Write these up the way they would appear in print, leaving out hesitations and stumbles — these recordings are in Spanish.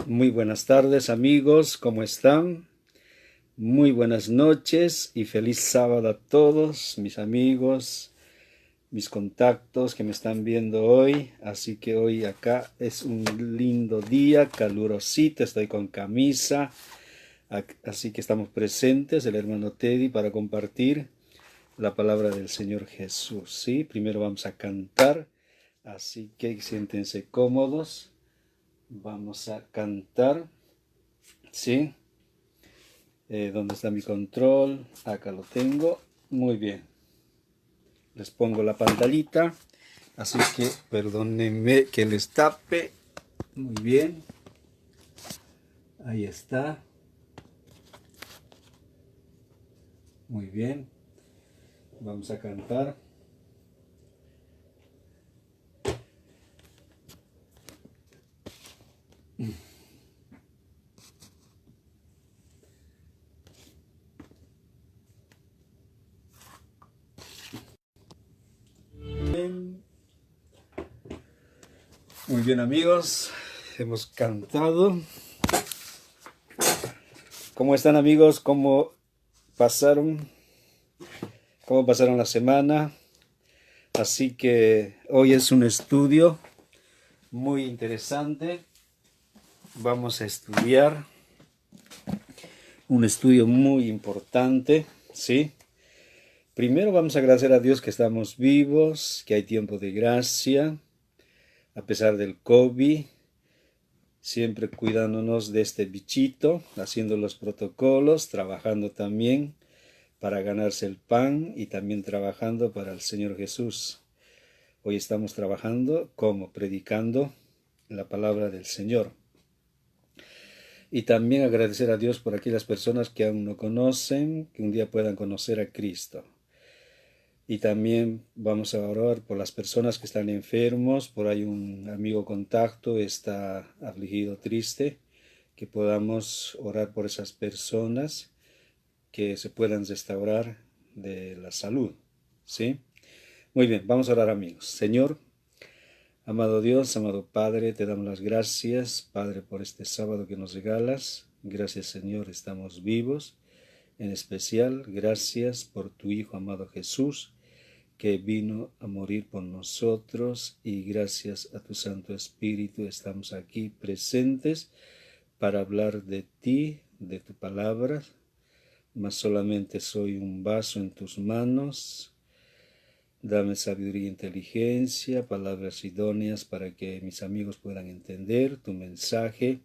Muy buenas tardes amigos, ¿cómo están? Muy buenas noches y feliz sábado a todos mis amigos, mis contactos que me están viendo hoy. Así que hoy acá es un lindo día, calurosito, estoy con camisa. Así que estamos presentes, el hermano Teddy, para compartir la palabra del Señor Jesús. ¿Sí? Primero vamos a cantar, así que siéntense cómodos. Vamos a cantar. ¿Sí? ¿Dónde está mi control? Acá lo tengo. Muy bien. Les pongo la pantallita. Así que perdónenme que les tape. Muy bien. Ahí está. Muy bien. Vamos a cantar. Muy bien amigos. Hemos cantado. ¿Cómo están amigos? ¿Cómo pasaron? ¿Cómo pasaron la semana? Así que hoy es un estudio muy interesante. Vamos a estudiar un estudio muy importante, ¿sí? Primero vamos a agradecer a Dios que estamos vivos, que hay tiempo de gracia, a pesar del COVID, siempre cuidándonos de este bichito, haciendo los protocolos, trabajando también para ganarse el pan y también trabajando para el Señor Jesús. Hoy estamos trabajando como predicando la palabra del Señor. Y también agradecer a Dios por aquellas personas que aún no conocen, que un día puedan conocer a Cristo. Y también vamos a orar por las personas que están enfermos, por ahí un amigo contacto está afligido, triste, que podamos orar por esas personas que se puedan restaurar de la salud, ¿sí? Muy bien, vamos a orar amigos. Señor, amado Dios, amado Padre, te damos las gracias, Padre, por este sábado que nos regalas. Gracias Señor, estamos vivos. En especial, gracias por tu Hijo amado Jesús, que vino a morir por nosotros, y gracias a tu Santo Espíritu estamos aquí presentes para hablar de ti, de tu palabra, mas solamente soy un vaso en tus manos. Dame sabiduría e inteligencia, palabras idóneas para que mis amigos puedan entender tu mensaje.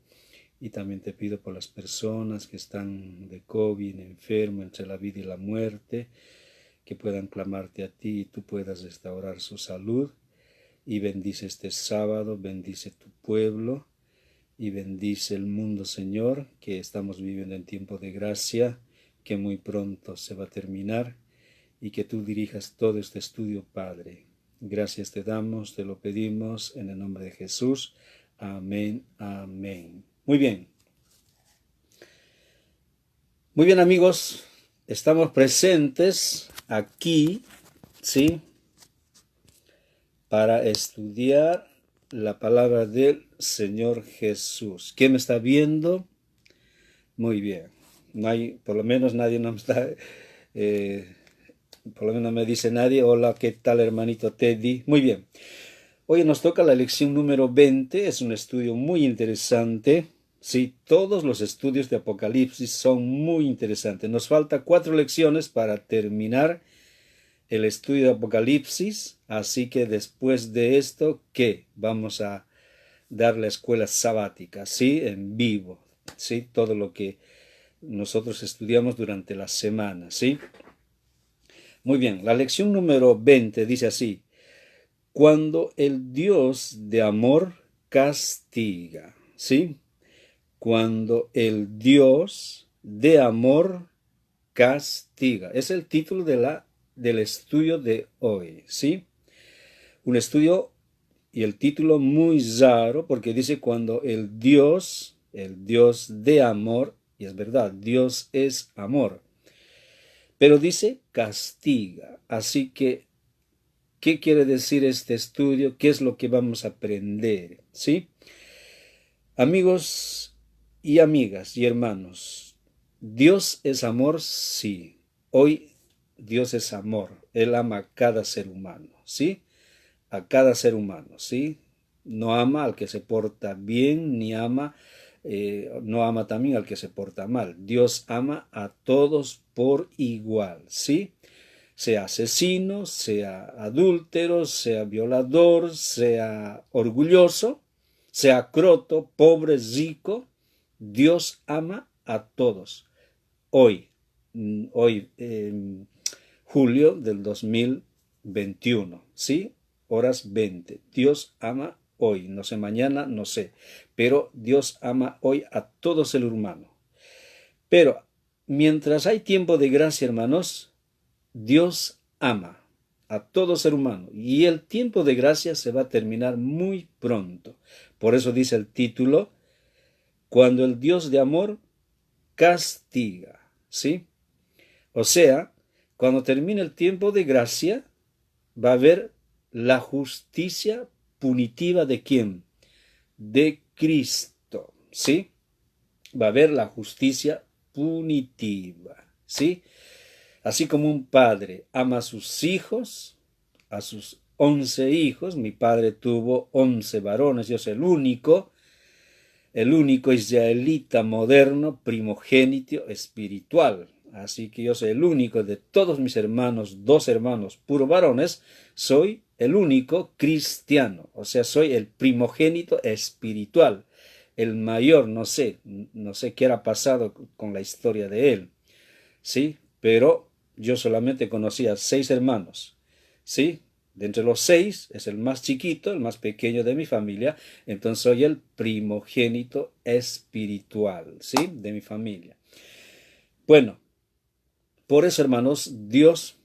Y también te pido por las personas que están de COVID, enfermo, entre la vida y la muerte, que puedan clamarte a ti y tú puedas restaurar su salud. Y bendice este sábado, bendice tu pueblo y bendice el mundo, Señor, que estamos viviendo en tiempo de gracia, que muy pronto se va a terminar, y que tú dirijas todo este estudio, Padre. Gracias te damos, te lo pedimos en el nombre de Jesús. Amén, amén. Muy bien. Muy bien amigos, estamos presentes aquí, ¿sí? Para estudiar la palabra del Señor Jesús. ¿Quién me está viendo? Muy bien. No hay, por lo menos nadie nos está, por lo menos me dice nadie, hola, ¿qué tal hermanito Teddy? Muy bien. Hoy nos toca la lección número 20, es un estudio muy interesante. Sí, todos los estudios de Apocalipsis son muy interesantes. Nos falta 4 lecciones para terminar el estudio de Apocalipsis, así que después de esto, ¿qué? Vamos a dar la escuela sabática, ¿sí? En vivo, ¿sí? Todo lo que nosotros estudiamos durante la semana, ¿sí? Muy bien, la lección número 20 dice así: cuando el Dios de amor castiga, ¿sí? Cuando el Dios de amor castiga. Es el título del estudio de hoy, ¿sí? Un estudio y el título muy raro porque dice cuando el Dios de amor, y es verdad, Dios es amor, pero dice castiga. Así que, ¿qué quiere decir este estudio? ¿Qué es lo que vamos a aprender? ¿Sí? Amigos, y amigas y hermanos, ¿Dios es amor? Sí. Hoy Dios es amor. Él ama a cada ser humano, ¿sí? A cada ser humano, ¿sí? No ama al que se porta bien, ni ama, no ama también al que se porta mal. Dios ama a todos por igual, ¿sí? Sea asesino, sea adúltero, sea violador, sea orgulloso, sea croto, pobre, rico, Dios ama a todos. Hoy, hoy, julio del 2021, ¿sí? Horas 20. Dios ama hoy, no sé mañana, no sé, pero Dios ama hoy a todo ser humano. Pero mientras hay tiempo de gracia, hermanos, Dios ama a todo ser humano y el tiempo de gracia se va a terminar muy pronto. Por eso dice el título, cuando el Dios de amor castiga, ¿sí? O sea, cuando termine el tiempo de gracia, va a haber la justicia punitiva de ¿quién? De Cristo, ¿sí? Va a haber la justicia punitiva, ¿sí? Así como un padre ama a sus hijos, a sus 11 hijos, mi padre tuvo 11 varones, yo soy el único israelita moderno, primogénito espiritual. Así que yo soy el único de todos mis hermanos, 2 hermanos puro varones, soy el único cristiano, o sea, soy el primogénito espiritual, el mayor, no sé qué era pasado con la historia de él, ¿sí? Pero yo solamente conocía 6 hermanos, ¿sí? De entre los 6 es el más chiquito, el más pequeño de mi familia, entonces soy el primogénito espiritual, ¿sí? De mi familia. Bueno, por eso, hermanos, Dios,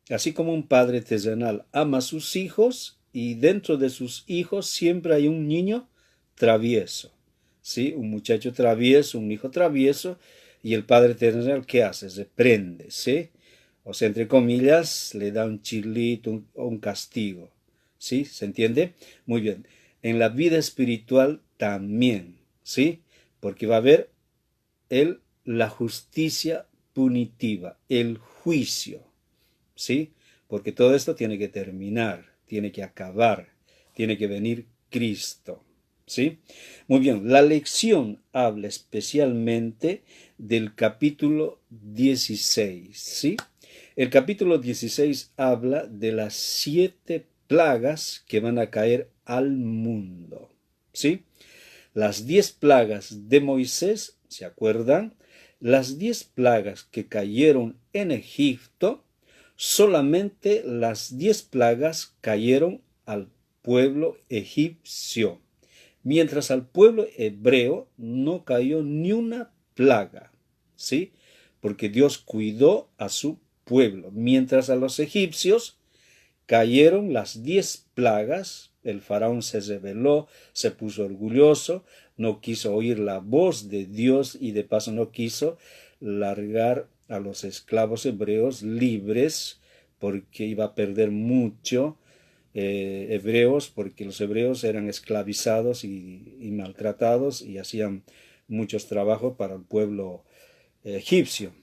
así como un padre terrenal, ama a sus hijos y dentro de sus hijos siempre hay un niño travieso, ¿sí? Un muchacho travieso, un hijo travieso, y el padre terrenal, ¿qué hace? Reprende, ¿sí? O sea, entre comillas, le da un chirlito o un castigo, ¿sí? ¿Se entiende? Muy bien. En la vida espiritual también, ¿sí? Porque va a haber la justicia punitiva, el juicio, ¿sí? Porque todo esto tiene que terminar, tiene que acabar, tiene que venir Cristo, ¿sí? Muy bien, la lección habla especialmente del capítulo 16, ¿sí? El capítulo 16 habla de las 7 plagas que van a caer al mundo, ¿sí? Las 10 plagas de Moisés, ¿se acuerdan? Las 10 plagas que cayeron en Egipto, solamente las 10 plagas cayeron al pueblo egipcio, mientras al pueblo hebreo no cayó ni una plaga, ¿sí? Porque Dios cuidó a su pueblo, mientras a los egipcios cayeron las 10 plagas, el faraón se rebeló, se puso orgulloso, no quiso oír la voz de Dios y de paso no quiso largar a los esclavos hebreos libres porque iba a perder mucho hebreos, porque los hebreos eran esclavizados y maltratados y hacían muchos trabajos para el pueblo egipcio.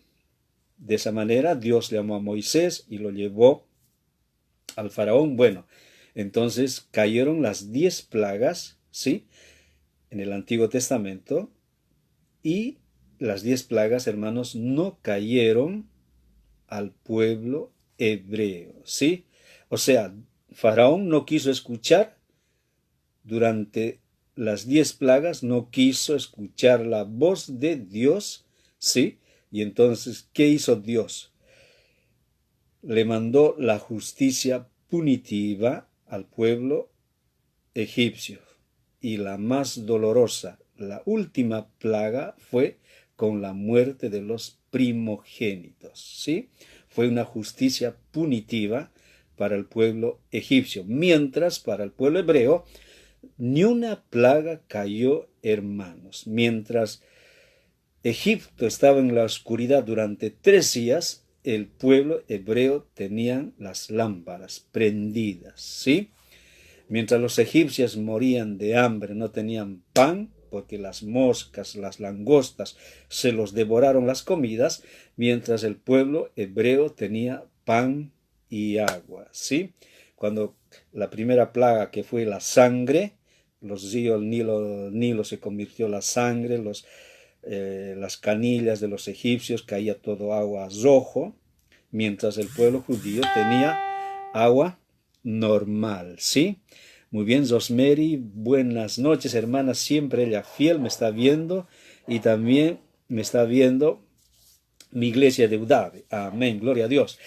De esa manera Dios llamó a Moisés y lo llevó al faraón. Bueno, entonces cayeron las 10 plagas, ¿sí? En el Antiguo Testamento, y las 10 plagas, hermanos, no cayeron al pueblo hebreo, ¿sí? O sea, faraón no quiso escuchar durante las 10 plagas, no quiso escuchar la voz de Dios, ¿sí? Y entonces, ¿qué hizo Dios? Le mandó la justicia punitiva al pueblo egipcio. Y la más dolorosa, la última plaga, fue con la muerte de los primogénitos, ¿sí? Fue una justicia punitiva para el pueblo egipcio, mientras para el pueblo hebreo ni una plaga cayó, hermanos. Mientras Egipto estaba en la oscuridad durante 3 días, el pueblo hebreo tenía las lámparas prendidas, ¿sí? Mientras los egipcios morían de hambre, no tenían pan, porque las moscas, las langostas, se los devoraron las comidas, mientras el pueblo hebreo tenía pan y agua, ¿sí? Cuando la primera plaga, que fue la sangre, los ríos, el Nilo se convirtió en la sangre, las canillas de los egipcios, caía todo agua rojo, mientras el pueblo judío tenía agua normal, ¿sí? Muy bien, Rosemary, buenas noches, hermana, siempre ella fiel me está viendo y también me está viendo mi iglesia de Udave. Amén, gloria a Dios.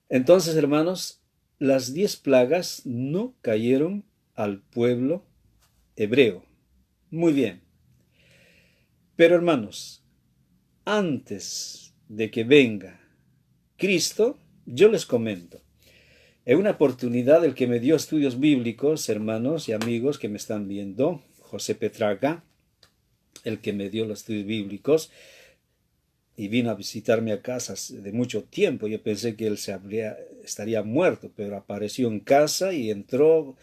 Entonces, hermanos, las 10 plagas no cayeron al pueblo hebreo. Muy bien. Pero, hermanos, antes de que venga Cristo, yo les comento, en una oportunidad el que me dio estudios bíblicos, hermanos y amigos que me están viendo, José Petraca, el que me dio los estudios bíblicos, y vino a visitarme a casa de mucho tiempo. Yo pensé que él estaría muerto, pero apareció en casa y entró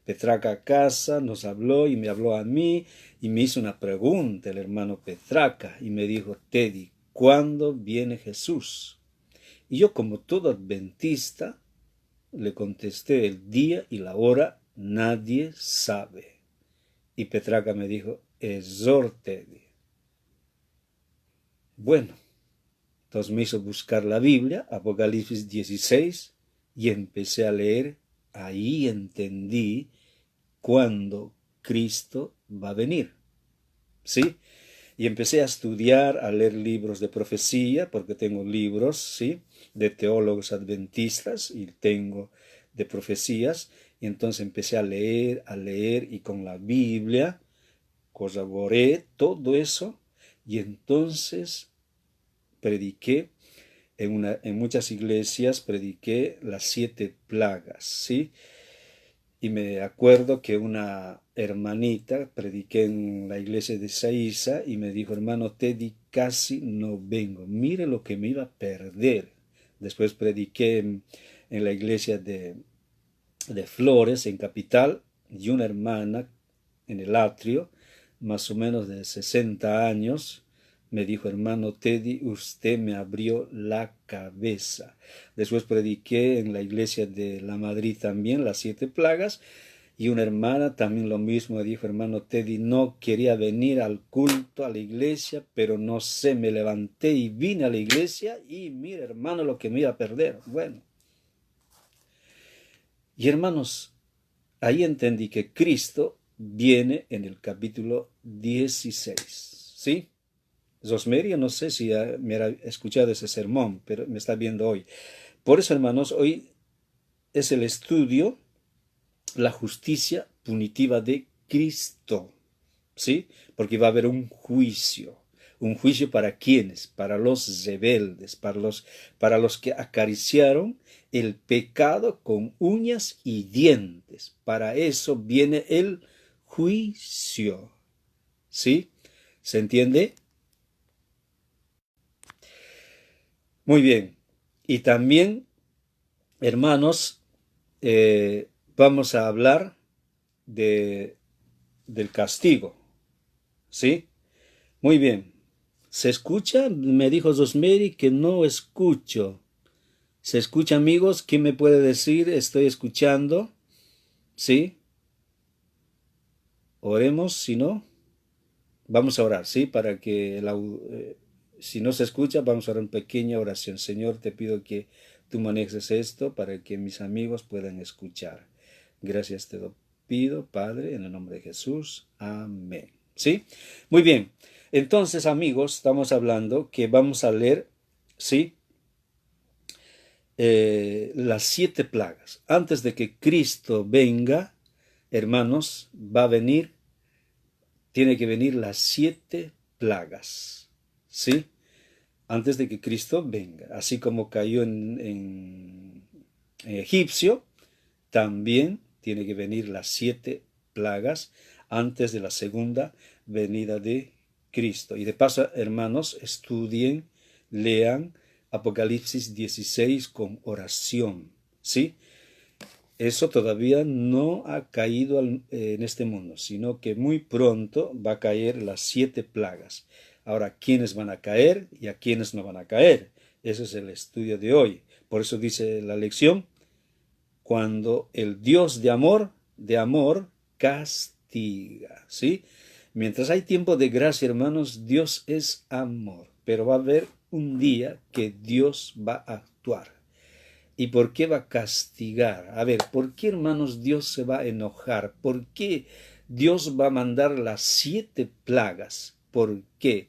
Petraca a casa, nos habló y me habló a mí y me hizo una pregunta el hermano Petraca y me dijo: Teddy, ¿cuándo viene Jesús? Y yo, como todo adventista, le contesté: el día y la hora nadie sabe. Y Petraca me dijo: error, Teddy. Bueno, entonces me hizo buscar la Biblia, Apocalipsis 16, y empecé a leer. Ahí entendí cuándo Cristo va a venir, ¿sí? Y empecé a estudiar, a leer libros de profecía, porque tengo libros, ¿sí?, de teólogos adventistas y tengo de profecías. Y entonces empecé a leer, y con la Biblia corroboré todo eso, y entonces prediqué en muchas iglesias, prediqué las 7 plagas, ¿sí? Y me acuerdo que una hermanita, prediqué en la iglesia de Saiza, y me dijo: hermano Teddy, casi no vengo, mire lo que me iba a perder. Después prediqué en la iglesia de Flores, en Capital, y una hermana en el atrio, más o menos de 60 años, me dijo: hermano Teddy, usted me abrió la cabeza. Después prediqué en la iglesia de La Madrid también, las 7 plagas, y una hermana también lo mismo, me dijo: hermano Teddy, no quería venir al culto, a la iglesia, pero no sé, me levanté y vine a la iglesia, y mira, hermano, lo que me iba a perder. Bueno, y hermanos, ahí entendí que Cristo viene en el capítulo 16, ¿sí? Rosemary, no sé si me ha escuchado ese sermón, pero me está viendo hoy. Por eso, hermanos, hoy es el estudio, la justicia punitiva de Cristo, ¿sí? Porque va a haber un juicio. ¿Un juicio para quiénes? Para los rebeldes, para los que acariciaron el pecado con uñas y dientes. Para eso viene el juicio, ¿sí? ¿Se entiende? Muy bien. Y también, hermanos, vamos a hablar del castigo, ¿sí? Muy bien. ¿Se escucha? Me dijo Rosemary que no escucho. ¿Se escucha, amigos? ¿Quién me puede decir? Estoy escuchando. ¿Sí? Oremos, si no, vamos a orar, ¿sí? Para que si no se escucha, vamos a orar una pequeña oración. Señor, te pido que tú manejes esto para que mis amigos puedan escuchar. Gracias te lo pido, Padre, en el nombre de Jesús. Amén. ¿Sí? Muy bien. Entonces, amigos, estamos hablando que vamos a leer, ¿sí?, las 7 plagas. Antes de que Cristo venga, hermanos, tiene que venir las 7 plagas, ¿sí? Antes de que Cristo venga. Así como cayó en egipcio, también tiene que venir las 7 plagas antes de la segunda venida de Cristo. Y de paso, hermanos, estudien, lean Apocalipsis 16 con oración, ¿sí? eso todavía no ha caído en este mundo, sino que muy pronto va a caer las 7 plagas. Ahora, ¿quiénes van a caer y a quiénes no van a caer? Ese es el estudio de hoy. Por eso dice la lección, cuando el Dios de amor castiga, ¿sí? Mientras hay tiempo de gracia, hermanos, Dios es amor, pero va a haber un día que Dios va a actuar. ¿Y por qué va a castigar? A ver, ¿por qué, hermanos, Dios se va a enojar? ¿Por qué Dios va a mandar las 7 plagas? ¿Por qué?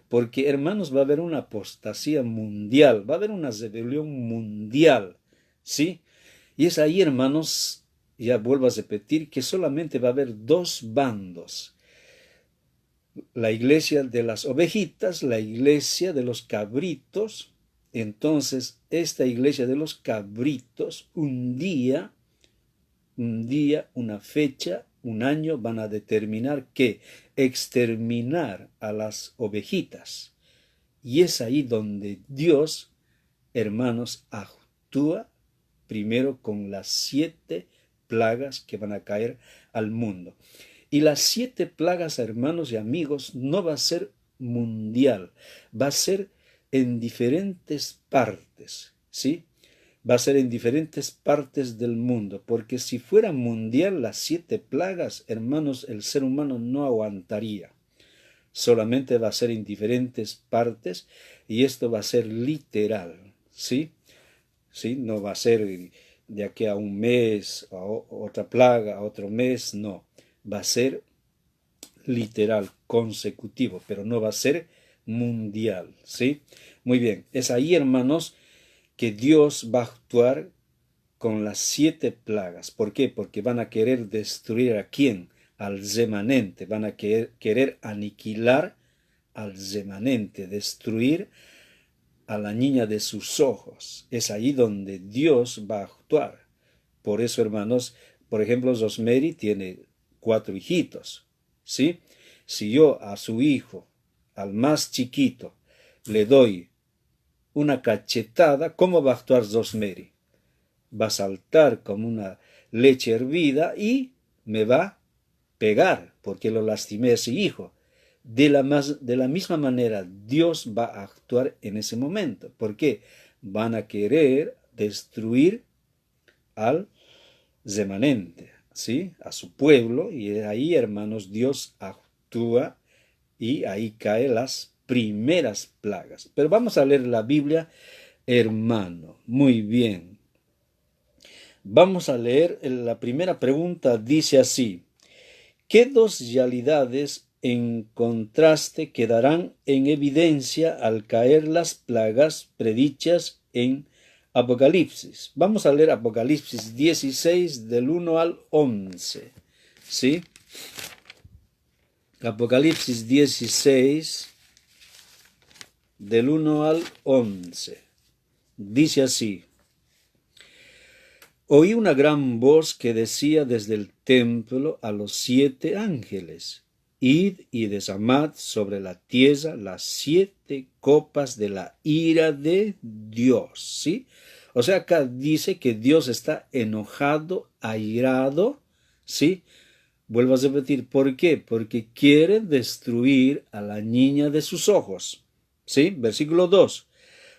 Porque, hermanos, va a haber una apostasía mundial, va a haber una rebelión mundial, ¿sí? Y es ahí, hermanos, ya vuelvo a repetir, que solamente va a haber 2 bandos. La iglesia de las ovejitas, la iglesia de los cabritos. Entonces, esta iglesia de los cabritos, un día, una fecha, un año, van a determinar que exterminar a las ovejitas. Y es ahí donde Dios, hermanos, actúa primero con las 7 plagas que van a caer al mundo. Y las 7 plagas, hermanos y amigos, no va a ser mundial, va a ser en diferentes partes, ¿sí? Va a ser en diferentes partes del mundo, porque si fuera mundial las 7 plagas, hermanos, el ser humano no aguantaría. Solamente va a ser en diferentes partes y esto va a ser literal, ¿sí? ¿Sí? No va a ser de aquí a un mes, a otra plaga, a otro mes, no. Va a ser literal, consecutivo, pero no va a ser mundial, ¿sí? Muy bien, es ahí, hermanos, que Dios va a actuar con las 7 plagas. ¿Por qué? Porque van a querer destruir ¿a quién? Al remanente, van a querer aniquilar al remanente, destruir a la niña de sus ojos. Es ahí donde Dios va a actuar. Por eso, hermanos, por ejemplo, Rosemary tiene 4 hijitos, ¿sí? Si yo a su hijo, al más chiquito, le doy una cachetada, ¿cómo va a actuar Rosemary? Va a saltar como una leche hervida y me va a pegar porque lo lastimé a ese hijo. De la misma manera, Dios va a actuar en ese momento. ¿Por qué? Van a querer destruir al remanente, ¿sí? A su pueblo, y ahí, hermanos, Dios actúa y ahí caen las primeras plagas. Pero vamos a leer la Biblia, hermano. Muy bien. Vamos a leer la primera pregunta, dice así: ¿qué 2 realidades en contraste quedarán en evidencia al caer las plagas predichas en Apocalipsis? Vamos a leer Apocalipsis 16 del 1 al 11, ¿sí? Apocalipsis 16 del 1 al 11. Dice así: oí una gran voz que decía desde el templo a los 7 ángeles: id y derramad sobre la tierra las 7 copas de la ira de Dios, ¿sí? O sea, acá dice que Dios está enojado, airado, ¿sí? Vuelvo a repetir, ¿por qué? Porque quiere destruir a la niña de sus ojos, ¿sí? Versículo 2.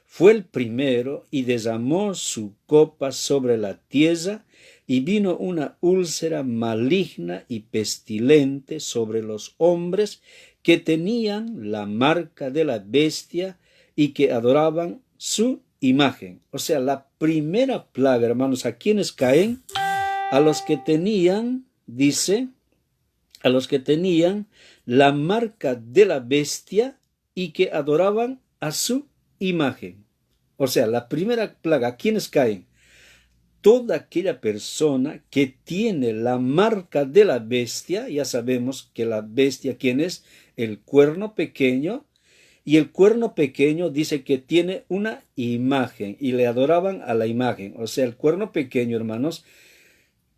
Fue el primero y derramó su copa sobre la tierra, y vino una úlcera maligna y pestilente sobre los hombres que tenían la marca de la bestia y que adoraban su imagen. O sea, la primera plaga, hermanos, ¿a quiénes caen? A los que tenían, dice, a los que tenían la marca de la bestia y que adoraban a su imagen. O sea, la primera plaga, ¿a quiénes caen? Toda aquella persona que tiene la marca de la bestia. Ya sabemos que la bestia, ¿quién es? El cuerno pequeño. Y el cuerno pequeño dice que tiene una imagen y le adoraban a la imagen. O sea, el cuerno pequeño, hermanos,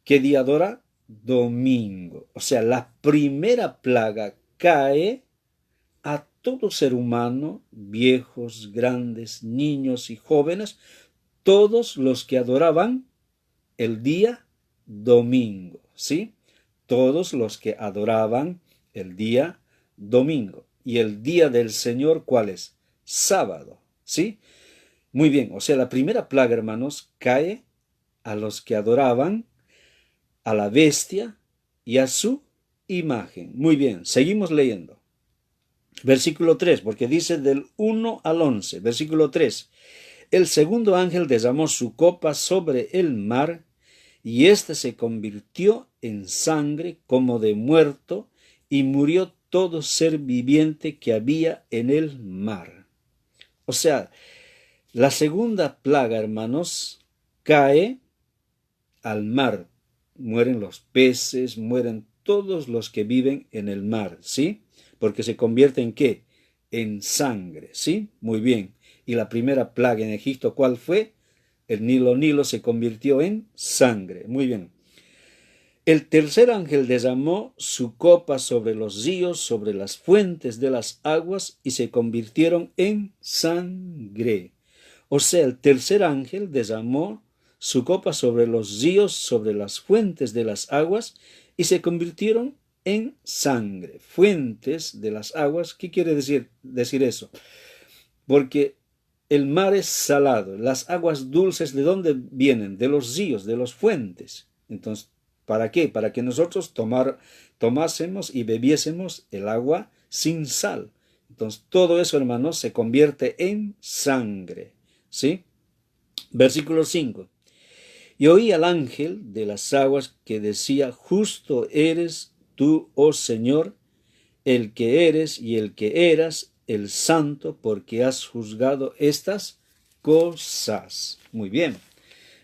¿qué día adora? Domingo. O sea, la primera plaga cae a todo ser humano, viejos, grandes, niños y jóvenes, todos los que adoraban el día domingo, ¿sí? Todos los que adoraban el día domingo. ¿Y el día del Señor cuál es? Sábado, ¿sí? Muy bien, o sea, la primera plaga, hermanos, cae a los que adoraban a la bestia y a su imagen. Muy bien, seguimos leyendo. Versículo 3, porque dice del 1 al 11. Versículo 3. El segundo ángel derramó su copa sobre el mar, y éste se convirtió en sangre como de muerto, y murió todo ser viviente que había en el mar. O sea, la segunda plaga, hermanos, cae al mar. Mueren los peces, mueren todos los que viven en el mar, ¿sí? Porque se convierte en ¿qué? En sangre, ¿sí? Muy bien. Y la primera plaga en Egipto, ¿cuál fue? El Nilo se convirtió en sangre. Muy bien. El tercer ángel derramó su copa sobre los ríos, sobre las fuentes de las aguas, y se convirtieron en sangre. O sea, el tercer ángel derramó su copa sobre los ríos, sobre las fuentes de las aguas, y se convirtieron en sangre. Fuentes de las aguas, ¿qué quiere decir eso? Porque el mar es salado, las aguas dulces, ¿de dónde vienen? De los ríos, de las fuentes. Entonces, ¿para qué? Para que nosotros tomásemos y bebiésemos el agua sin sal. Entonces, todo eso, hermanos, se convierte en sangre. ¿Sí? Versículo 5. Y oí al ángel de las aguas que decía: justo eres tú, oh Señor, el que eres y el que eras, el santo, porque has juzgado estas cosas. Muy bien.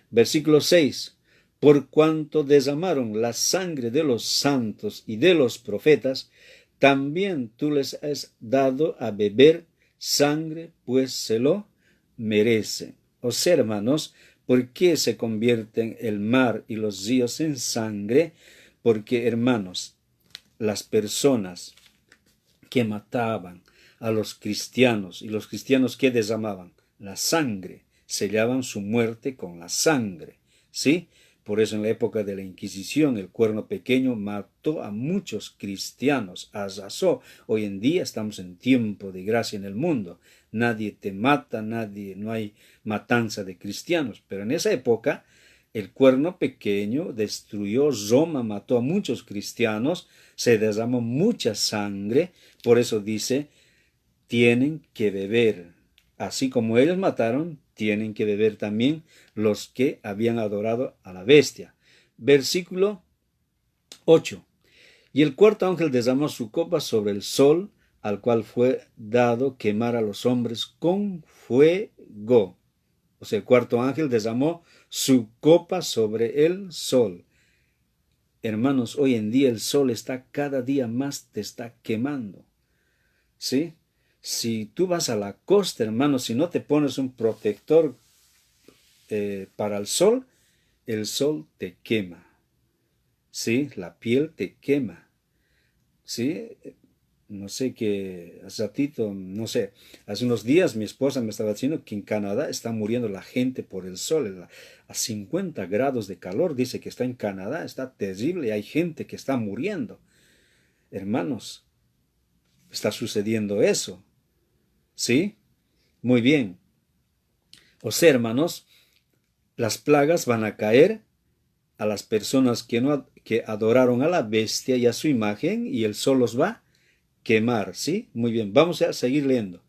Versículo 6. Por cuanto derramaron la sangre de los santos y de los profetas, también tú les has dado a beber sangre, pues se lo merecen. O sea, hermanos, ¿por qué se convierten el mar y los ríos en sangre? Porque, hermanos, las personas que mataban a los cristianos, y los cristianos que derramaban la sangre, sellaban su muerte con la sangre, ¿sí? Por eso en la época de la Inquisición el cuerno pequeño mató a muchos cristianos, arrasó. Hoy en día estamos en tiempo de gracia en el mundo. Nadie te mata, no hay matanza de cristianos. Pero en esa época el cuerno pequeño destruyó Roma, mató a muchos cristianos, se derramó mucha sangre. Por eso dice, tienen que beber. Así como ellos mataron, tienen que beber también los que habían adorado a la bestia. Versículo 8. Y el cuarto ángel derramó su copa sobre el sol, al cual fue dado quemar a los hombres con fuego. O sea, el cuarto ángel derramó su copa sobre el sol. Hermanos, hoy en día el sol está cada día más, te está quemando. ¿Sí? Si tú vas a la costa, hermano, si no te pones un protector para el sol te quema. ¿Sí? La piel te quema. ¿Sí? No sé qué, hace ratito, no sé, hace unos días mi esposa me estaba diciendo que en Canadá está muriendo la gente por el sol, a 50 grados de calor, dice que está en Canadá, está terrible, hay gente que está muriendo. Hermanos, está sucediendo eso. ¿Sí? Muy bien. O sea, hermanos, las plagas van a caer a las personas que adoraron a la bestia y a su imagen, y el sol los va a quemar, ¿sí? Muy bien, vamos a seguir leyendo.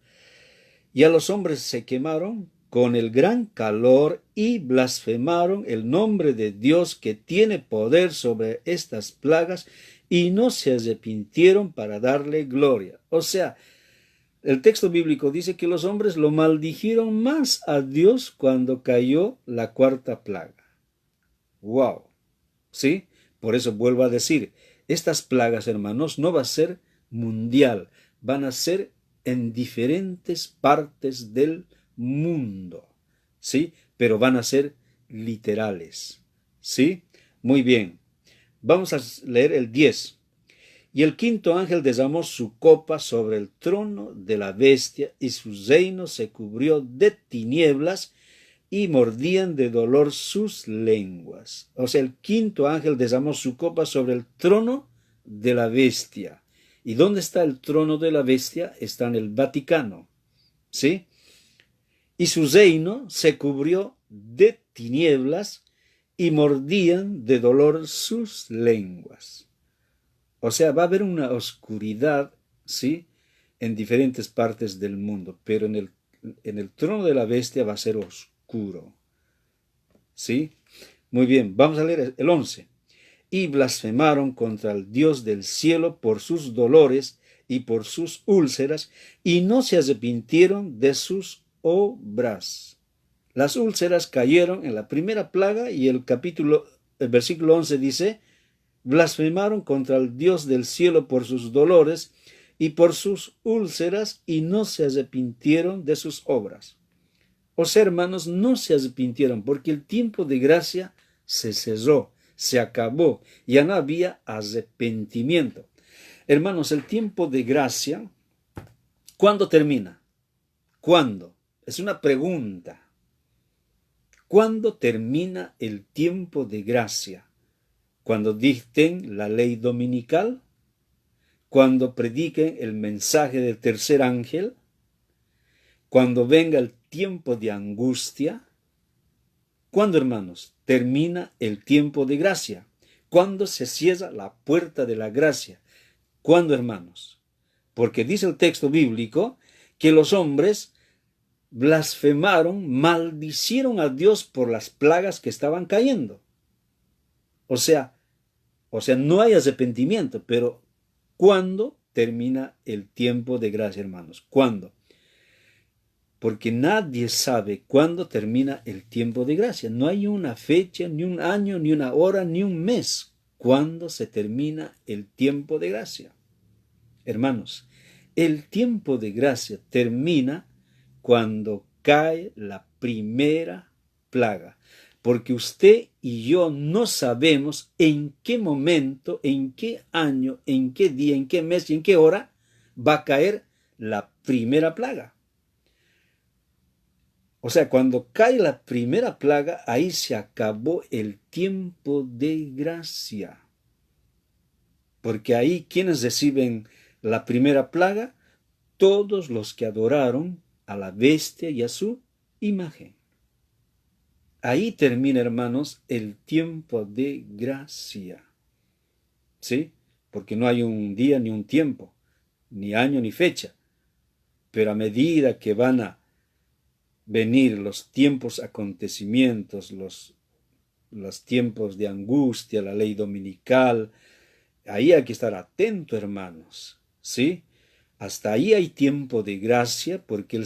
Y a los hombres se quemaron con el gran calor y blasfemaron el nombre de Dios que tiene poder sobre estas plagas, y no se arrepintieron para darle gloria. O sea, el texto bíblico dice que los hombres lo maldijeron más a Dios cuando cayó la cuarta plaga. ¡Wow! ¿Sí? Por eso vuelvo a decir, estas plagas, hermanos, no va a ser mundial, van a ser en diferentes partes del mundo, ¿sí? Pero van a ser literales, ¿sí? Muy bien. Vamos a leer el 10. Y el quinto ángel derramó su copa sobre el trono de la bestia, y su reino se cubrió de tinieblas, y mordían de dolor sus lenguas. O sea, el quinto ángel derramó su copa sobre el trono de la bestia. ¿Y dónde está el trono de la bestia? Está en el Vaticano, ¿sí? Y su reino se cubrió de tinieblas y mordían de dolor sus lenguas. O sea, va a haber una oscuridad, ¿sí?, en diferentes partes del mundo, pero en el trono de la bestia va a ser oscuro, ¿sí? Muy bien, vamos a leer el 11. Y blasfemaron contra el Dios del cielo por sus dolores y por sus úlceras, y no se arrepintieron de sus obras. Las úlceras cayeron en la primera plaga, y el versículo 11 dice: blasfemaron contra el Dios del cielo por sus dolores y por sus úlceras, y no se arrepintieron de sus obras. O sea, hermanos, no se arrepintieron, porque el tiempo de gracia se cerró, se acabó, ya no había arrepentimiento. Hermanos, el tiempo de gracia, ¿cuándo termina? ¿Cuándo? Es una pregunta. ¿Cuándo termina el tiempo de gracia? ¿Cuando dicten la ley dominical? ¿Cuando prediquen el mensaje del tercer ángel? ¿Cuando venga el tiempo de angustia? ¿Cuándo, hermanos, termina el tiempo de gracia? ¿Cuándo se cierra la puerta de la gracia? ¿Cuándo, hermanos? Porque dice el texto bíblico que los hombres blasfemaron, maldicieron a Dios por las plagas que estaban cayendo. O sea, no hay arrepentimiento, pero ¿cuándo termina el tiempo de gracia, hermanos? ¿Cuándo? Porque nadie sabe cuándo termina el tiempo de gracia. No hay una fecha, ni un año, ni una hora, ni un mes. ¿Cuándo se termina el tiempo de gracia? Hermanos, el tiempo de gracia termina cuando cae la primera plaga. Porque usted y yo no sabemos en qué momento, en qué año, en qué día, en qué mes y en qué hora va a caer la primera plaga. O sea, cuando cae la primera plaga, ahí se acabó el tiempo de gracia. Porque ahí, ¿quiénes reciben la primera plaga? Todos los que adoraron a la bestia y a su imagen. Ahí termina, hermanos, el tiempo de gracia. ¿Sí? Porque no hay un día ni un tiempo, ni año ni fecha. Pero a medida que van a venir los tiempos, acontecimientos, los tiempos de angustia, la ley dominical, ahí hay que estar atento, hermanos, ¿sí? Hasta ahí hay tiempo de gracia, porque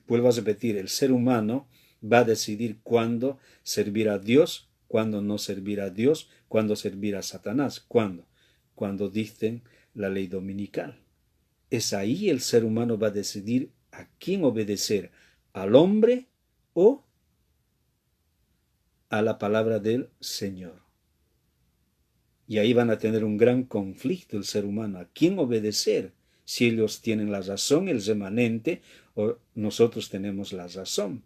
vuelvo a repetir, el ser humano va a decidir cuándo servir a Dios, cuándo no servir a Dios, cuándo servir a Satanás. ¿Cuándo? Cuando dicten la ley dominical. Es ahí el ser humano va a decidir a quién obedecer, al hombre o a la palabra del Señor. Y ahí van a tener un gran conflicto el ser humano. ¿A quién obedecer? Si ellos tienen la razón, el remanente, o nosotros tenemos la razón.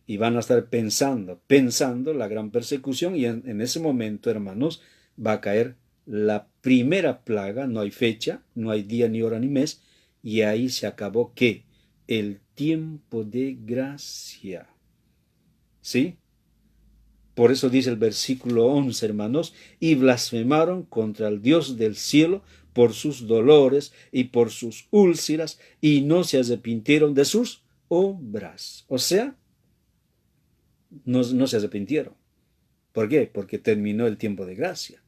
Y van a estar pensando la gran persecución, y en ese momento, hermanos, va a caer la primera plaga. No hay fecha, no hay día, ni hora, ni mes, y ahí se acabó, ¿qué? El tiempo de gracia. ¿Sí? Por eso dice el versículo 11, hermanos, y blasfemaron contra el Dios del cielo por sus dolores y por sus úlceras, y no se arrepintieron de sus obras. O sea, no se arrepintieron. ¿Por qué? Porque terminó el tiempo de gracia.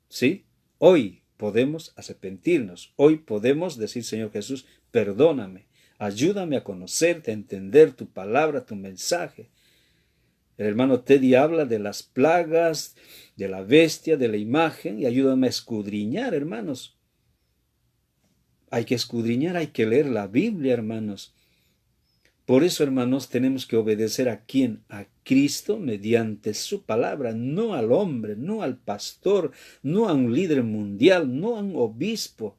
¿Sí? Hoy podemos arrepentirnos. Hoy podemos decir: Señor Jesús, perdóname. Ayúdame a conocerte, a entender tu palabra, tu mensaje. El hermano Teddy habla de las plagas, de la bestia, de la imagen, y ayúdame a escudriñar, hermanos. Hay que escudriñar, hay que leer la Biblia, hermanos. Por eso, hermanos, tenemos que obedecer ¿a quién? A Cristo mediante su palabra, no al hombre, no al pastor, no a un líder mundial, no a un obispo.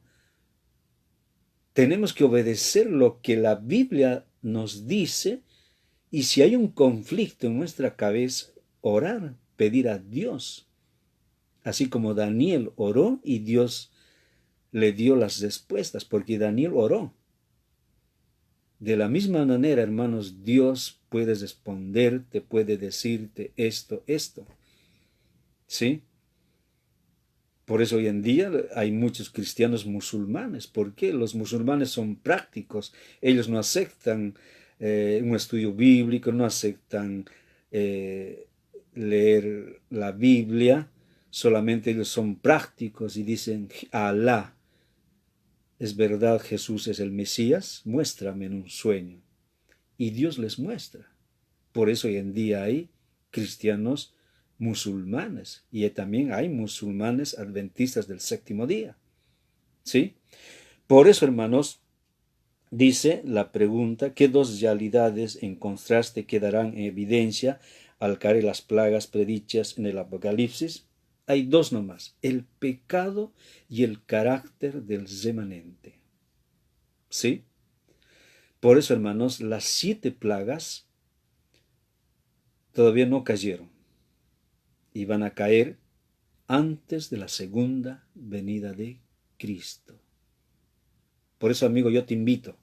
Tenemos que obedecer lo que la Biblia nos dice, y si hay un conflicto en nuestra cabeza, orar, pedir a Dios. Así como Daniel oró y Dios le dio las respuestas, porque Daniel oró. De la misma manera, hermanos, Dios puede responderte, puede decirte esto. ¿Sí? Por eso hoy en día hay muchos cristianos musulmanes. ¿Por qué? Los musulmanes son prácticos. Ellos no aceptan un estudio bíblico, no aceptan leer la Biblia. Solamente ellos son prácticos y dicen, Alá, ¿es verdad Jesús es el Mesías? Muéstrame en un sueño. Y Dios les muestra. Por eso hoy en día hay cristianos musulmanes y también hay musulmanes adventistas del séptimo día. ¿Sí? Por eso, hermanos, dice la pregunta, ¿qué dos realidades en contraste quedarán en evidencia al caer las plagas predichas en el Apocalipsis? Hay dos nomás, el pecado y el carácter del remanente. ¿Sí? Por eso, hermanos, las 7 plagas todavía no cayeron y van a caer antes de la segunda venida de Cristo. Por eso, amigo, yo te invito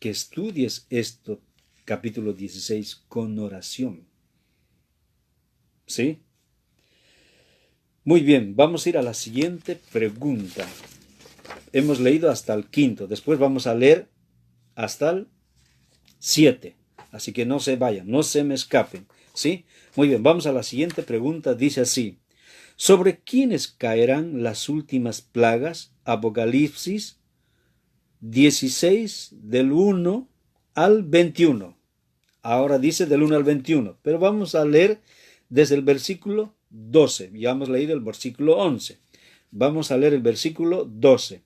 que estudies esto, capítulo 16, con oración. ¿Sí? Muy bien, vamos a ir a la siguiente pregunta. Hemos leído hasta el 5, después vamos a leer hasta el 7. Así que no se vayan, no se me escapen. ¿Sí? Muy bien, vamos a la siguiente pregunta. Dice así, ¿sobre quiénes caerán las últimas plagas? Apocalipsis 16 del 1 al 21. Ahora dice del 1 al 21, pero vamos a leer desde el versículo 12. Ya hemos leído el versículo 11. Vamos a leer el versículo 12.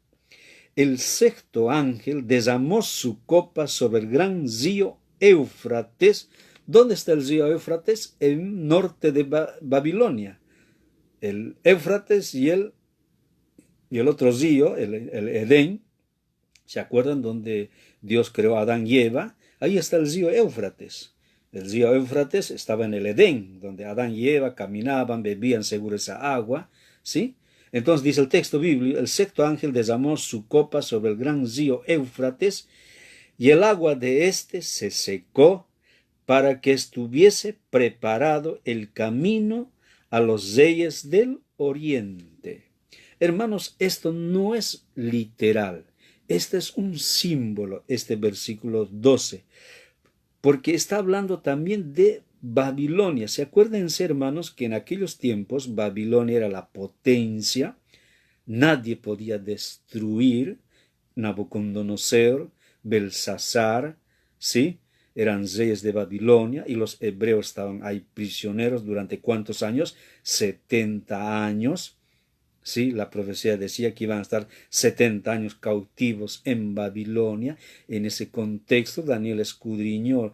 El sexto ángel derramó su copa sobre el gran río Éufrates. ¿Dónde está el río Éufrates? En norte de Babilonia. El Éufrates y el otro río, el Edén. ¿Se acuerdan donde Dios creó a Adán y Eva? Ahí está el río Éufrates. El río Éufrates estaba en el Edén, donde Adán y Eva caminaban, bebían seguro esa agua, ¿sí? Entonces dice el texto bíblico, el sexto ángel derramó su copa sobre el gran río Éufrates, y el agua de éste se secó para que estuviese preparado el camino a los reyes del oriente. Hermanos, esto no es literal. Este es un símbolo, este versículo 12, porque está hablando también de Babilonia. ¿Se acuerdan, hermanos, que en aquellos tiempos Babilonia era la potencia? Nadie podía destruir. Nabucodonosor, Belsasar, ¿sí? Eran reyes de Babilonia y los hebreos estaban ahí prisioneros durante ¿cuántos años? 70 años. Sí, la profecía decía que iban a estar 70 años cautivos en Babilonia. En ese contexto, Daniel escudriñó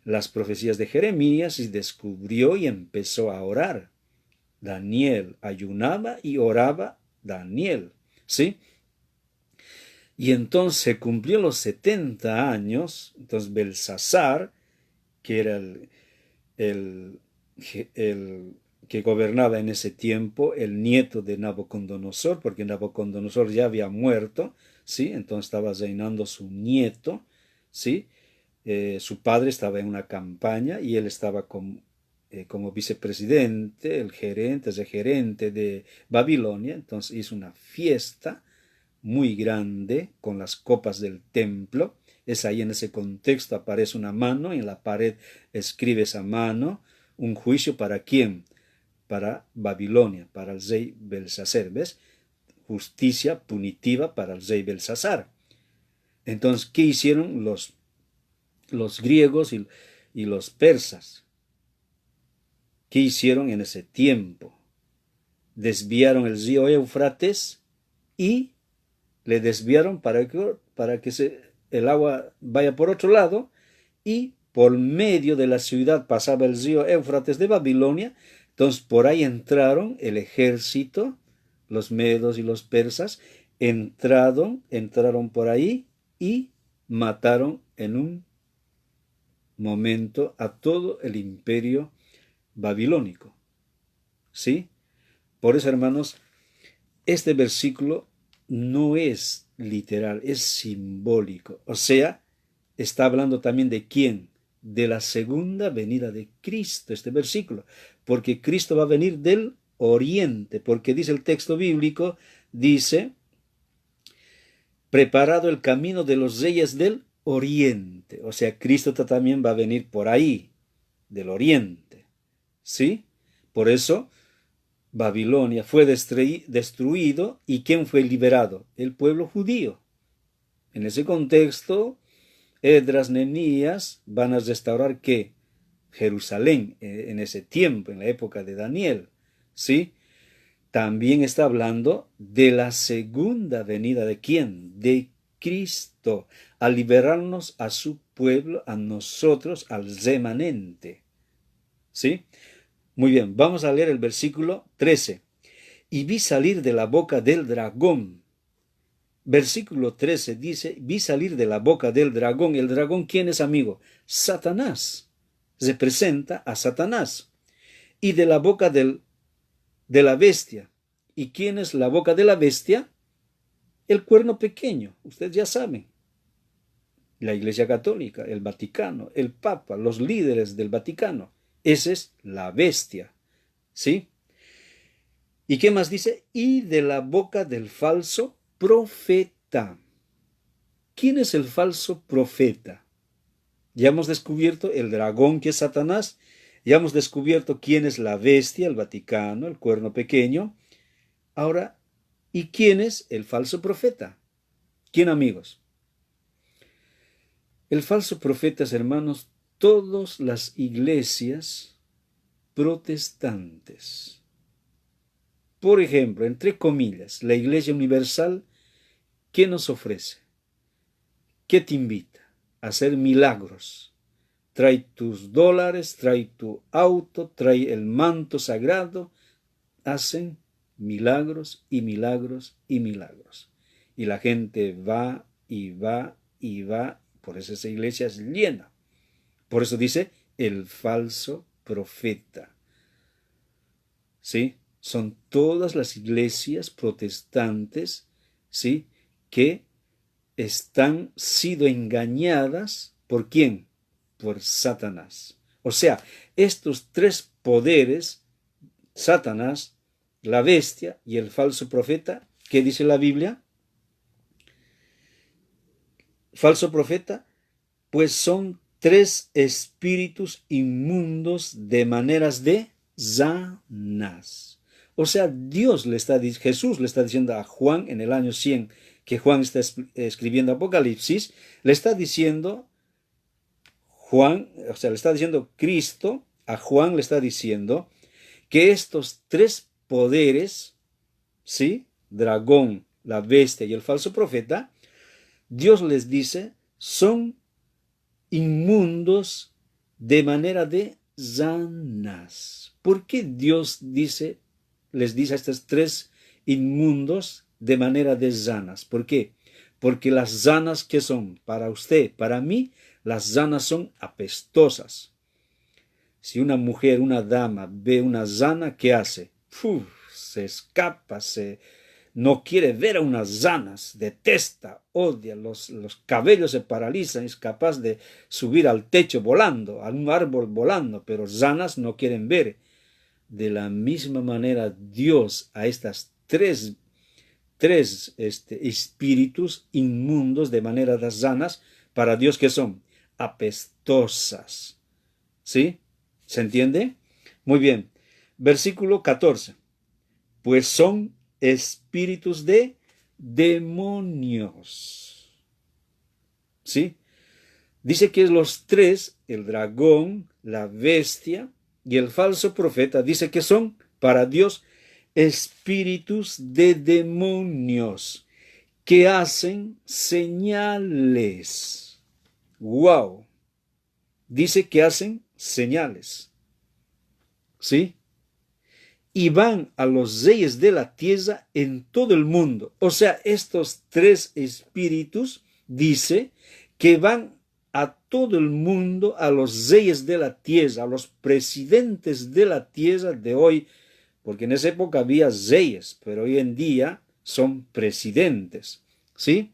las profecías de Jeremías y descubrió y empezó a orar. Daniel ayunaba y oraba Daniel, ¿sí? Y entonces se cumplió los 70 años, entonces Belsasar, que era el que gobernaba en ese tiempo, el nieto de Nabucodonosor, porque Nabucodonosor ya había muerto, ¿sí? Entonces estaba reinando su nieto, ¿sí? Su padre estaba en una campaña y él estaba como vicepresidente, el gerente de Babilonia. Entonces hizo una fiesta muy grande con las copas del templo. Es ahí en ese contexto aparece una mano y en la pared escribe esa mano, un juicio para quién, para Babilonia, para el rey Belsasar, ¿ves? Justicia punitiva para el rey Belsasar. Entonces, ¿qué hicieron los griegos y los persas? ¿Qué hicieron en ese tiempo? Desviaron el río Éufrates y le desviaron para que el agua vaya por otro lado, y por medio de la ciudad pasaba el río Éufrates de Babilonia. Entonces por ahí entraron el ejército, los medos y los persas, entraron por ahí y mataron en un momento a todo el imperio babilónico. ¿Sí? Por eso, hermanos, este versículo no es literal, es simbólico. O sea, está hablando también de quién, de la segunda venida de Cristo, este versículo, porque Cristo va a venir del oriente, porque dice el texto bíblico, dice, preparado el camino de los reyes del oriente. O sea, Cristo también va a venir por ahí, del oriente. ¿Sí? Por eso, Babilonia fue destruido, ¿y quién fue liberado? El pueblo judío. En ese contexto, Esdras, Nehemías van a restaurar ¿qué? Jerusalén en ese tiempo, en la época de Daniel. ¿Sí? También está hablando de la segunda venida de ¿quién? De Cristo, a liberarnos a su pueblo, a nosotros, al remanente. ¿Sí? Muy bien, vamos a leer el versículo 13. Y vi salir de la boca del dragón. Versículo 13 dice, vi salir de la boca del dragón. ¿El dragón quién es, amigo? Satanás. Representa a Satanás. Y de la boca de la bestia. ¿Y quién es la boca de la bestia? El cuerno pequeño. Ustedes ya saben. La Iglesia Católica, el Vaticano, el Papa, los líderes del Vaticano. Esa es la bestia. ¿Sí? ¿Y qué más dice? Y de la boca del falso profeta. ¿Quién es el falso profeta? Ya hemos descubierto el dragón, que es Satanás. Ya hemos descubierto quién es la bestia, el Vaticano, el cuerno pequeño. Ahora, ¿y quién es el falso profeta? ¿Quién, amigos? El falso profeta, hermanos, todas las iglesias protestantes. Por ejemplo, entre comillas, la Iglesia Universal, ¿qué nos ofrece? ¿Qué te invita? A hacer milagros. Trae tus dólares, trae tu auto, trae el manto sagrado. Hacen milagros y milagros y milagros. Y la gente va y va y va. Por eso esa iglesia es llena. Por eso dice el falso profeta. ¿Sí? Son todas las iglesias protestantes, ¿sí?, que están sido engañadas ¿por quién? Por Satanás. O sea, estos tres poderes, Satanás, la bestia y el falso profeta, ¿qué dice la Biblia? Falso profeta, pues son tres espíritus inmundos de maneras de Satanás. O sea, Jesús le está diciendo a Juan en el año 100, que Juan está escribiendo Apocalipsis, le está diciendo Juan, o sea, le está diciendo Cristo, a Juan le está diciendo que estos tres poderes, ¿sí?, dragón, la bestia y el falso profeta, Dios les dice, son inmundos de manera de Satanás. ¿Por qué Dios les dice a estos tres inmundos de manera de Satanás? ¿Por qué? Porque las Satanas, ¿qué son? Para usted, para mí, las Satanas son apestosas. Si una mujer, una dama, ve una Satana, ¿qué hace? Se escapa, no quiere ver a unas Satanas, detesta, odia, los cabellos se paralizan, es capaz de subir al techo volando, a un árbol volando, pero Satanas no quieren ver. De la misma manera, Dios a estas tres espíritus inmundos de manera de Satanas, para Dios, ¿qué son? Apestosas. ¿Sí? ¿Se entiende? Muy bien. Versículo 14. Pues son espíritus de demonios. ¿Sí? Dice que los tres, el dragón, la bestia y el falso profeta, dice que son para Dios espíritus de demonios que hacen señales. ¡Wow! Dice que hacen señales. ¿Sí? Y van a los reyes de la tierra en todo el mundo. O sea, estos tres espíritus, dice, que van a todo el mundo, a los reyes de la tierra, a los presidentes de la tierra de hoy, porque en esa época había reyes, pero hoy en día son presidentes, ¿sí?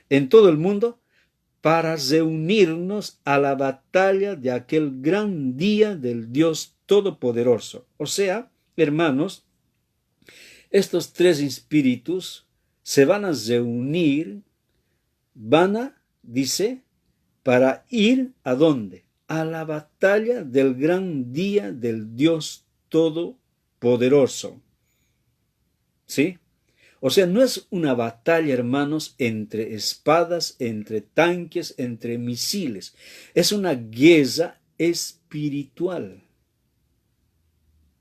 En todo el mundo, para reunirnos a la batalla de aquel gran día del Dios Todopoderoso. O sea, hermanos, estos tres espíritus se van a reunir, dice, para ir ¿a dónde? A la batalla del gran día del Dios Todopoderoso. ¿Sí? O sea, no es una batalla, hermanos, entre espadas, entre tanques, entre misiles. Es una guerra espiritual.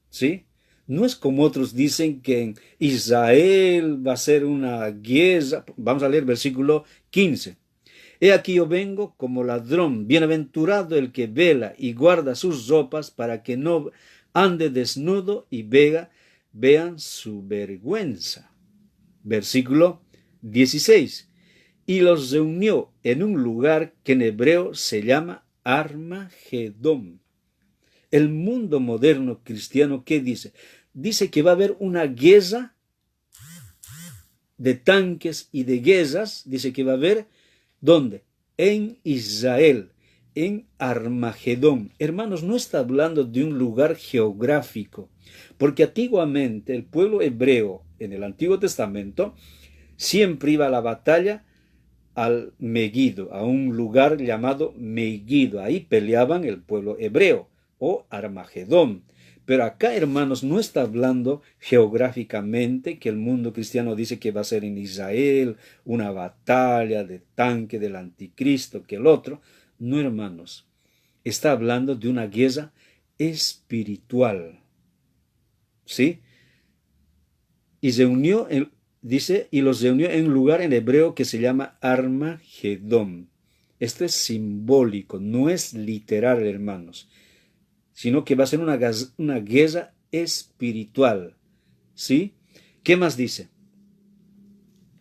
¿Sí? No es como otros dicen que en Israel va a ser una guerra. Vamos a leer versículo 15. He aquí yo vengo como ladrón, bienaventurado el que vela y guarda sus ropas para que no ande desnudo y vean su vergüenza. Versículo 16. Y los reunió en un lugar que en hebreo se llama Armagedón. El mundo moderno cristiano, ¿qué dice? Dice que va a haber una guerra de tanques y de guerras. Dice que va a haber, ¿dónde? En Israel, en Armagedón. Hermanos, no está hablando de un lugar geográfico, porque antiguamente el pueblo hebreo en el Antiguo Testamento siempre iba a la batalla al Megiddo, a un lugar llamado Megiddo. Ahí peleaban el pueblo hebreo, o Armagedón. Pero acá, hermanos, no está hablando geográficamente, que el mundo cristiano dice que va a ser en Israel, una batalla de tanque del anticristo, que el otro. No, hermanos, está hablando de una guerra espiritual. ¿Sí? Y dice, y los reunió en un lugar en hebreo que se llama Armagedón. Esto es simbólico, no es literal, hermanos, sino que va a ser una guerra espiritual. ¿Sí? ¿Qué más dice?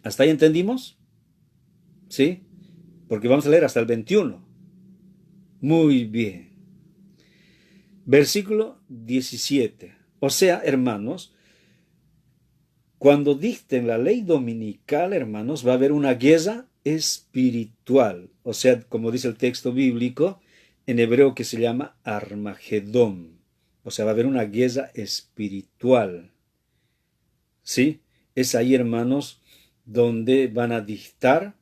¿Hasta ahí entendimos? ¿Sí? Porque vamos a leer hasta el 21. Muy bien. Versículo 17. O sea, hermanos, cuando dicten la ley dominical, hermanos, va a haber una guerra espiritual. O sea, como dice el texto bíblico, en hebreo que se llama Armagedón. O sea, va a haber una guerra espiritual. ¿Sí? Es ahí, hermanos, donde van a dictar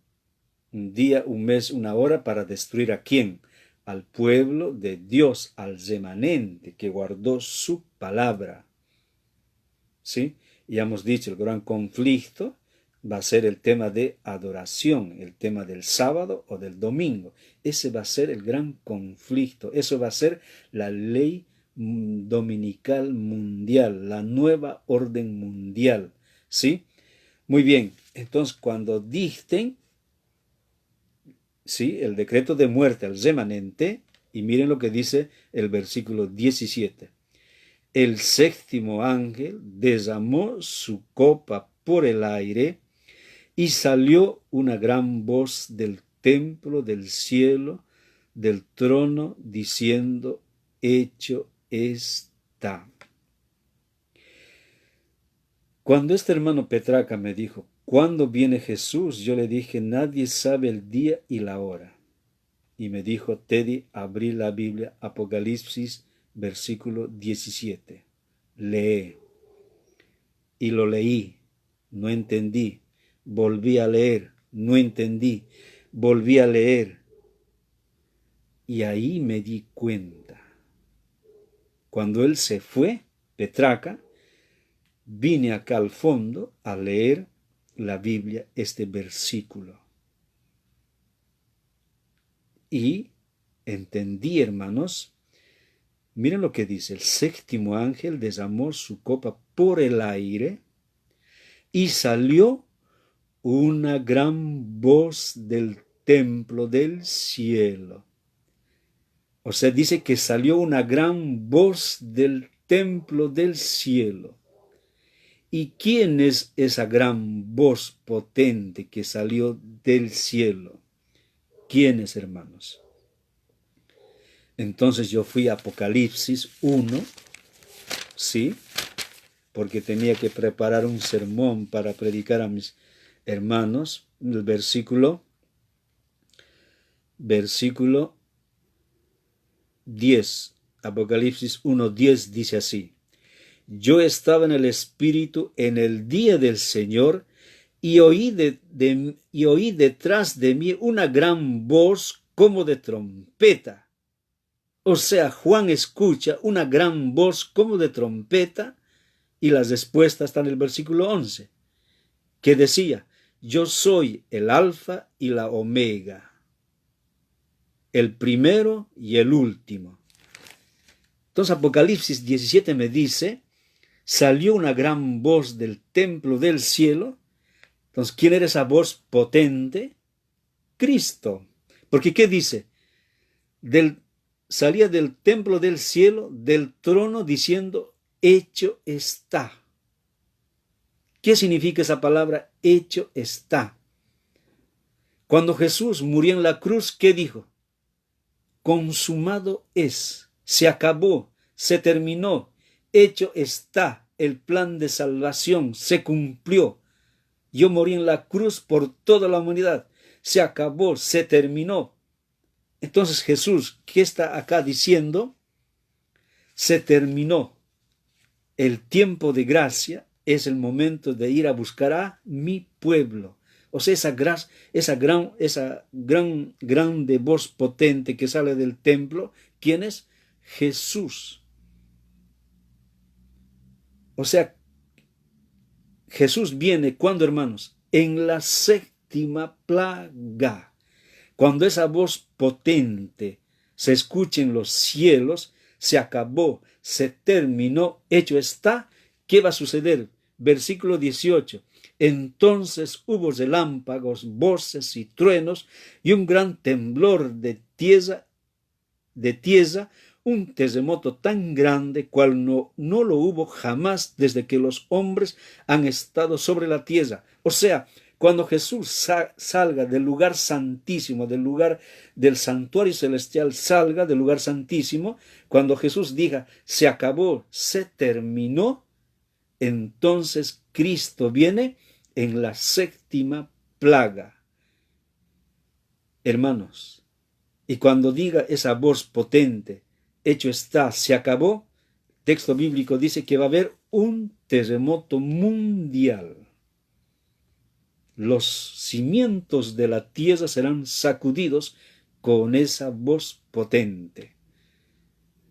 un día, un mes, una hora para destruir ¿a quién? Al pueblo de Dios, al remanente que guardó su palabra. ¿Sí? Y hemos dicho, el gran conflicto va a ser el tema de adoración, el tema del sábado o del domingo. Ese va a ser el gran conflicto. Eso va a ser la ley dominical mundial, la nueva orden mundial. ¿Sí? Muy bien. Entonces, cuando dicten, ¿sí?, el decreto de muerte al remanente, y miren lo que dice el versículo 17. El séptimo ángel derramó su copa por el aire y salió una gran voz del templo del cielo, del trono, diciendo, hecho está. Cuando este hermano Petraca me dijo, ¿cuándo viene Jesús? Yo le dije, nadie sabe el día y la hora. Y me dijo, Teddy, abrí la Biblia, Apocalipsis, versículo 17. Lee. Y lo leí, no entendí. Volví a leer, no entendí. Volví a leer. Y ahí me di cuenta. Cuando él se fue, Petraca, vine acá al fondo a leer la Biblia, este versículo. Y entendí, hermanos. Miren lo que dice, el séptimo ángel derramó su copa por el aire y salió una gran voz del templo del cielo. O sea, dice que salió una gran voz del templo del cielo. ¿Y quién es esa gran voz potente que salió del cielo? ¿Quién es, hermanos? Entonces yo fui a Apocalipsis 1, ¿sí? Porque tenía que preparar un sermón para predicar a mis hermanos. El versículo 10, Apocalipsis 1:10 dice así: Yo estaba en el Espíritu en el día del Señor y oí detrás de mí una gran voz como de trompeta. O sea, Juan escucha una gran voz como de trompeta, y las respuestas están en el versículo 11, que decía: Yo soy el Alfa y la Omega, el primero y el último. Entonces Apocalipsis 17 me dice: salió una gran voz del templo del cielo. Entonces, ¿quién era esa voz potente? Cristo. Porque ¿qué dice? Salía del templo del cielo, del trono, diciendo: hecho está. ¿Qué significa esa palabra? Hecho está. Cuando Jesús murió en la cruz, ¿qué dijo? Consumado es, se acabó, se terminó, hecho está, el plan de salvación se cumplió. Yo morí en la cruz por toda la humanidad, se acabó, se terminó. Entonces Jesús, ¿qué está acá diciendo? Se terminó. El tiempo de gracia es el momento de ir a buscar a mi pueblo. O sea, esa grande voz potente que sale del templo, ¿quién es? Jesús. O sea, Jesús viene, ¿cuándo, hermanos? En la séptima plaga. Cuando esa voz potente se escucha en los cielos, se acabó, se terminó, hecho está. ¿Qué va a suceder? Versículo 18. Entonces hubo relámpagos, voces y truenos, y un gran temblor de tierra, un terremoto tan grande cual no lo hubo jamás desde que los hombres han estado sobre la tierra. O sea, cuando Jesús salga del lugar santísimo, del lugar del santuario celestial, salga del lugar santísimo, cuando Jesús diga: se acabó, se terminó, entonces Cristo viene en la séptima plaga. Hermanos, y cuando diga esa voz potente, hecho está, se acabó, el texto bíblico dice que va a haber un terremoto mundial. Los cimientos de la tierra serán sacudidos con esa voz potente.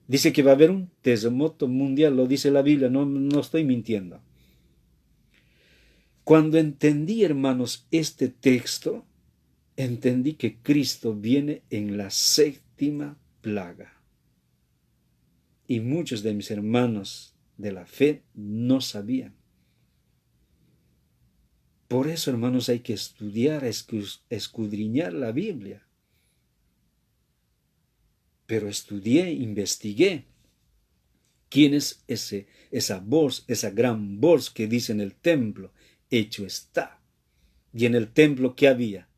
Dice que va a haber un terremoto mundial, lo dice la Biblia, no estoy mintiendo. Cuando entendí, hermanos, este texto, entendí que Cristo viene en la séptima plaga. Y muchos de mis hermanos de la fe no sabían. Por eso, hermanos, hay que estudiar, escudriñar la Biblia. Pero estudié, investigué. ¿Quién es esa voz, esa gran voz que dice en el templo? Hecho está. Y en el templo, ¿qué había?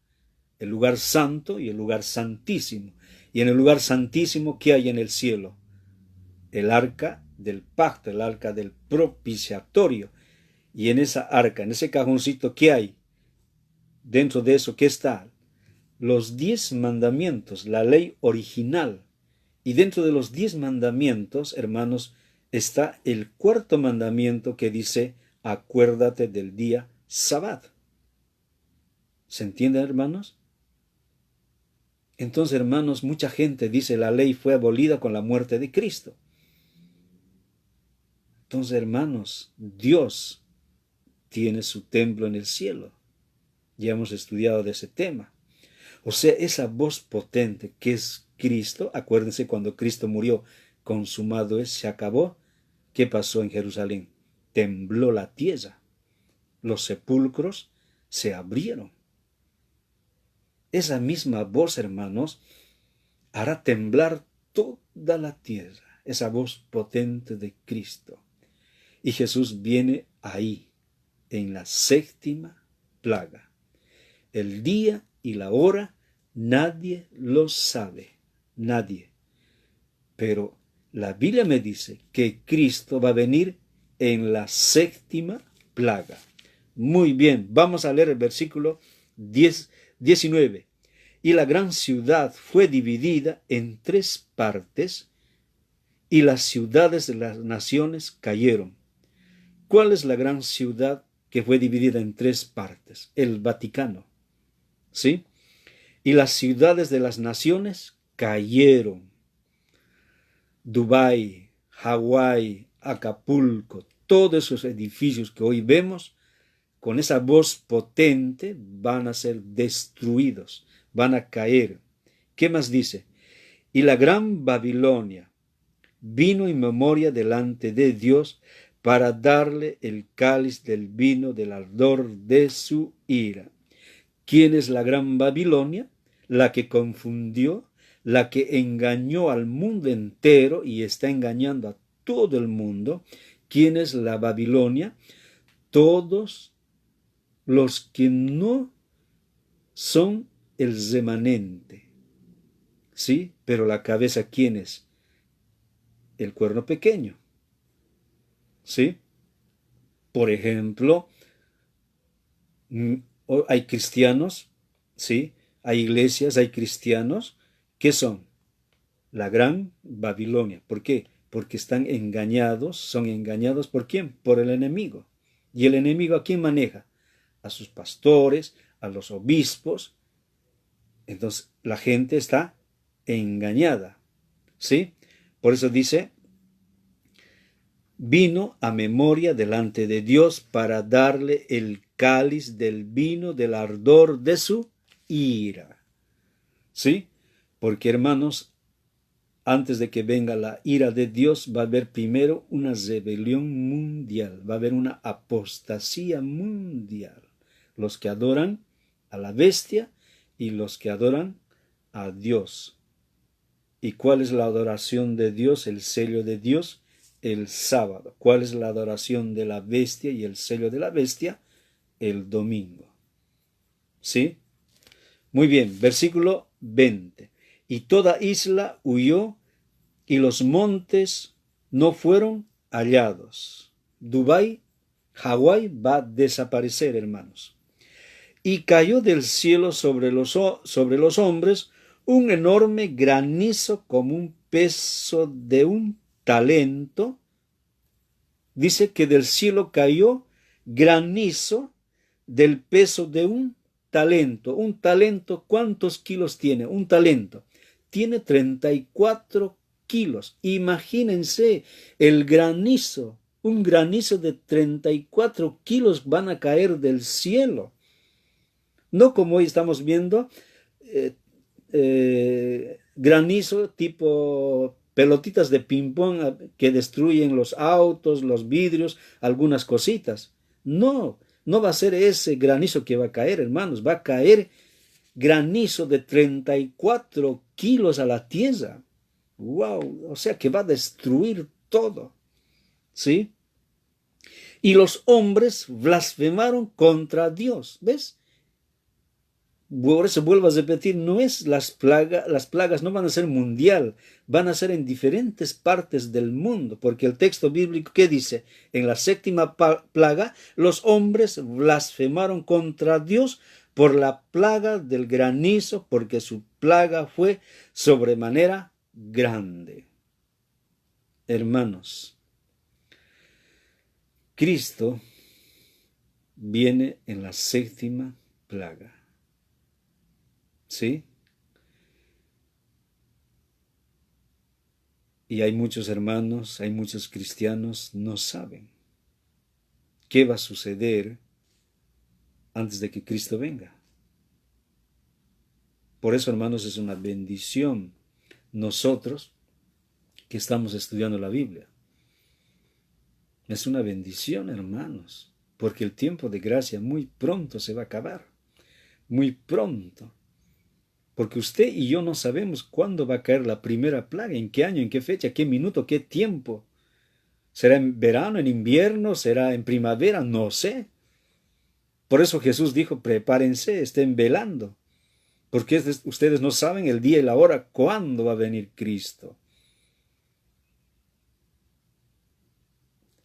El lugar santo y el lugar santísimo. Y en el lugar santísimo, ¿qué hay en el cielo? El arca del pacto, el arca del propiciatorio. Y en esa arca, en ese cajoncito, ¿qué hay? Dentro de eso, ¿qué está? Los 10 mandamientos, la ley original. Y dentro de los 10 mandamientos, hermanos, está el cuarto mandamiento que dice: acuérdate del día sábado. ¿Se entiende, hermanos? Entonces, hermanos, mucha gente dice la ley fue abolida con la muerte de Cristo. Entonces, hermanos, Dios tiene su templo en el cielo. Ya hemos estudiado de ese tema. O sea, esa voz potente que es Cristo, acuérdense cuando Cristo murió, consumado es, se acabó. ¿Qué pasó en Jerusalén? Tembló la tierra. Los sepulcros se abrieron. Esa misma voz, hermanos, hará temblar toda la tierra. Esa voz potente de Cristo. Y Jesús viene ahí, en la séptima plaga. El día y la hora nadie lo sabe. Nadie. Pero la Biblia me dice que Cristo va a venir en la séptima plaga. Muy bien, vamos a leer el versículo 19. Y la gran ciudad fue dividida en 3 partes, y las ciudades de las naciones cayeron. ¿Cuál es la gran ciudad que fue dividida en 3 partes? El Vaticano. ¿Sí? Y las ciudades de las naciones cayeron. Dubái, Hawái, Acapulco, todos esos edificios que hoy vemos, con esa voz potente, van a ser destruidos, van a caer. ¿Qué más dice? Y la gran Babilonia vino en memoria delante de Dios para darle el cáliz del vino del ardor de su ira. ¿Quién es la gran Babilonia? La que confundió, la que engañó al mundo entero y está engañando a todo el mundo. ¿Quién es la Babilonia? Todos los que no son el remanente. ¿Sí? Pero la cabeza, ¿quién es? El cuerno pequeño. ¿Sí? Por ejemplo, hay cristianos, ¿sí? Hay iglesias, hay cristianos que son la gran Babilonia. ¿Por qué? Porque están engañados. ¿Son engañados por quién? Por el enemigo. ¿Y el enemigo a quién maneja? A sus pastores, a los obispos. Entonces la gente está engañada. ¿Sí? Por eso dice, vino a memoria delante de Dios para darle el cáliz del vino del ardor de su ira. ¿Sí? Porque, hermanos, antes de que venga la ira de Dios, va a haber primero una rebelión mundial, va a haber una apostasía mundial. Los que adoran a la bestia y los que adoran a Dios. ¿Y cuál es la adoración de Dios, el sello de Dios? El sábado. ¿Cuál es la adoración de la bestia y el sello de la bestia? El domingo. ¿Sí? Muy bien, versículo 20. Y toda isla huyó y los montes no fueron hallados. Dubái, Hawái va a desaparecer, hermanos. Y cayó del cielo sobre los hombres un enorme granizo como un peso de un talento. Dice que del cielo cayó granizo del peso de un talento. Un talento, ¿cuántos kilos tiene? Un talento tiene 34 kilos. Imagínense el granizo. Un granizo de 34 kilos van a caer del cielo. No como hoy estamos viendo granizo tipo pelotitas de ping-pong que destruyen los autos, los vidrios, algunas cositas. No, no va a ser ese granizo que va a caer, hermanos. Va a caer granizo de 34 kilos a la tierra. ¡Wow! O sea que va a destruir todo. ¿Sí? Y los hombres blasfemaron contra Dios. ¿Ves? Por eso vuelvo a repetir, no es las plagas no van a ser mundial, van a ser en diferentes partes del mundo, porque el texto bíblico, ¿qué dice? En la séptima plaga, los hombres blasfemaron contra Dios por la plaga del granizo, porque su plaga fue sobremanera grande. Hermanos, Cristo viene en la séptima plaga. ¿Sí? Y hay muchos hermanos, hay muchos cristianos, no saben qué va a suceder antes de que Cristo venga. Por eso, hermanos, es una bendición nosotros que estamos estudiando la Biblia. Es una bendición, hermanos, porque el tiempo de gracia muy pronto se va a acabar. Muy pronto. Porque usted y yo no sabemos cuándo va a caer la primera plaga, en qué año, en qué fecha, qué minuto, qué tiempo. ¿Será en verano, en invierno? ¿Será en primavera? No sé. Por eso Jesús dijo, prepárense, estén velando. Porque ustedes no saben el día y la hora cuándo va a venir Cristo.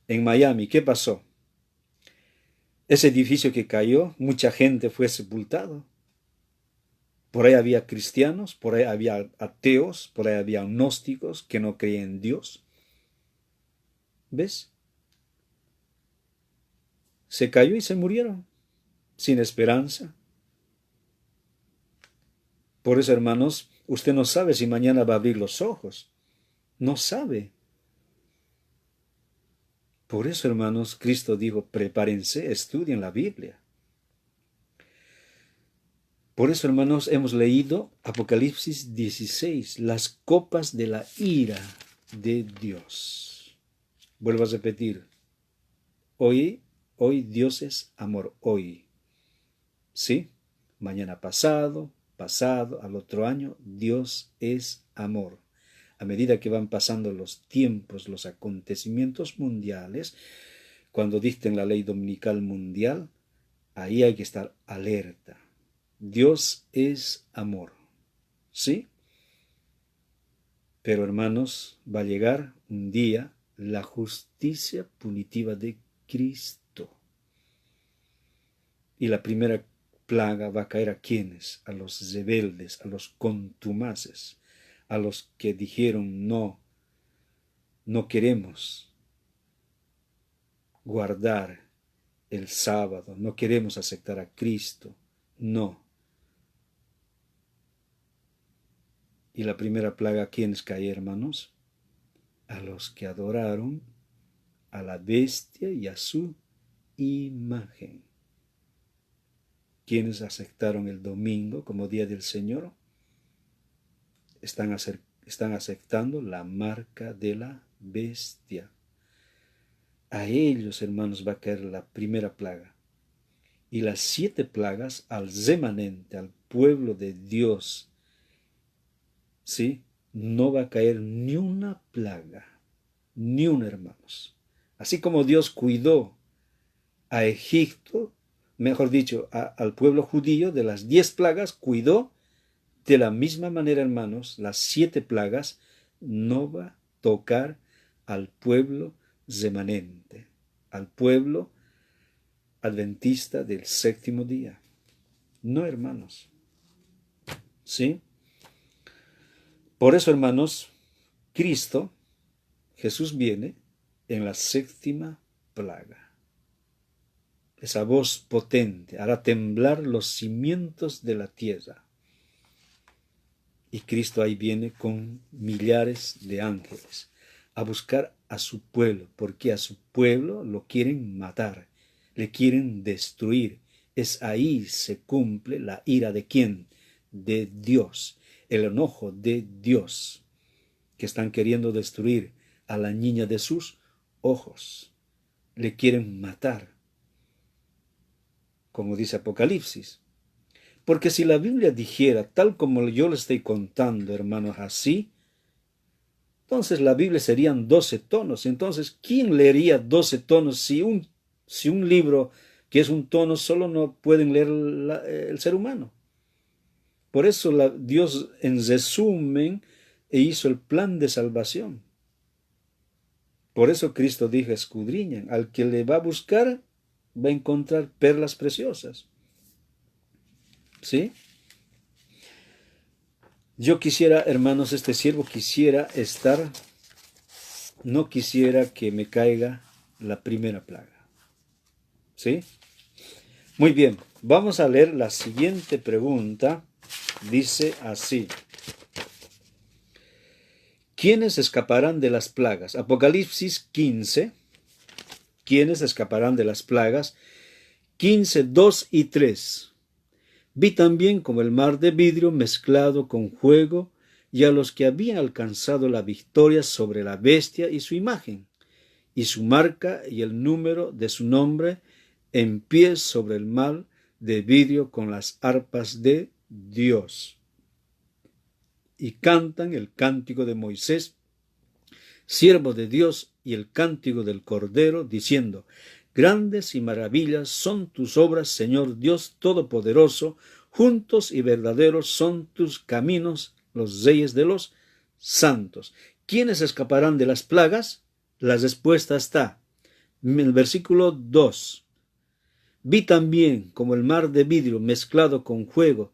en Miami, ¿qué pasó? Ese edificio que cayó, mucha gente fue sepultado. Por ahí había cristianos, por ahí había ateos, por ahí había gnósticos que no creían en Dios. ¿Ves? Se cayó y se murieron, sin esperanza. Por eso, hermanos, usted no sabe si mañana va a abrir los ojos. No sabe. Por eso, hermanos, Cristo dijo, prepárense, estudien la Biblia. Por eso, hermanos, hemos leído Apocalipsis 16, las copas de la ira de Dios. Vuelvo a repetir, hoy Dios es amor, hoy. ¿Sí? Mañana pasado, al otro año, Dios es amor. A medida que van pasando los tiempos, los acontecimientos mundiales, cuando dicten la ley dominical mundial, ahí hay que estar alerta. Dios es amor, ¿sí? Pero hermanos, va a llegar un día la justicia punitiva de Cristo. Y la primera plaga va a caer ¿a quiénes? A los rebeldes, a los contumaces, a los que dijeron no queremos guardar el sábado, no queremos aceptar a Cristo, no. Y la primera plaga ¿a quiénes cae, hermanos? A los que adoraron a la bestia y a su imagen. ¿Quiénes aceptaron el domingo como día del Señor? Están aceptando la marca de la bestia. A ellos, hermanos, va a caer la primera plaga. Y las 7 plagas al remanente, al pueblo de Dios, ¿sí? No va a caer ni una plaga, ni una, hermanos. Así como Dios cuidó a Egipto, mejor dicho, al pueblo judío de las 10 plagas, cuidó de la misma manera, hermanos, las 7 plagas no va a tocar al pueblo remanente, al pueblo adventista del 7º día. No, hermanos. ¿Sí? Por eso, hermanos, Jesús viene en la 7ª plaga. Esa voz potente hará temblar los cimientos de la tierra. Y Cristo ahí viene con millares de ángeles a buscar a su pueblo, porque a su pueblo lo quieren matar, le quieren destruir. Es ahí se cumple la ira de ¿quién? De Dios, el enojo de Dios, que están queriendo destruir a la niña de sus ojos. Le quieren matar, como dice Apocalipsis. Porque si la Biblia dijera, tal como yo le estoy contando, hermanos, así, entonces la Biblia serían 12 tonos. Entonces, ¿quién leería 12 tonos si un libro que es un tono solo no pueden leer el ser humano? Por eso Dios en resumen hizo el plan de salvación. Por eso Cristo dijo, escudriñen, al que le va a buscar va a encontrar perlas preciosas. ¿Sí? Yo quisiera, hermanos, este siervo no quisiera que me caiga la primera plaga. ¿Sí? Muy bien, vamos a leer la siguiente pregunta. Dice así: ¿quiénes escaparán de las plagas? Apocalipsis 15. ¿Quiénes escaparán de las plagas? 15, 2 y 3. Vi también como el mar de vidrio mezclado con fuego, y a los que habían alcanzado la victoria sobre la bestia y su imagen, y su marca y el número de su nombre, en pie sobre el mar de vidrio con las arpas de Dios. Y cantan el cántico de Moisés, siervo de Dios, y el cántico del Cordero, diciendo: grandes y maravillas son tus obras, Señor Dios Todopoderoso, juntos y verdaderos son tus caminos, los reyes de los santos. ¿Quiénes escaparán de las plagas? La respuesta está: El versículo 2. Vi también como el mar de vidrio mezclado con fuego,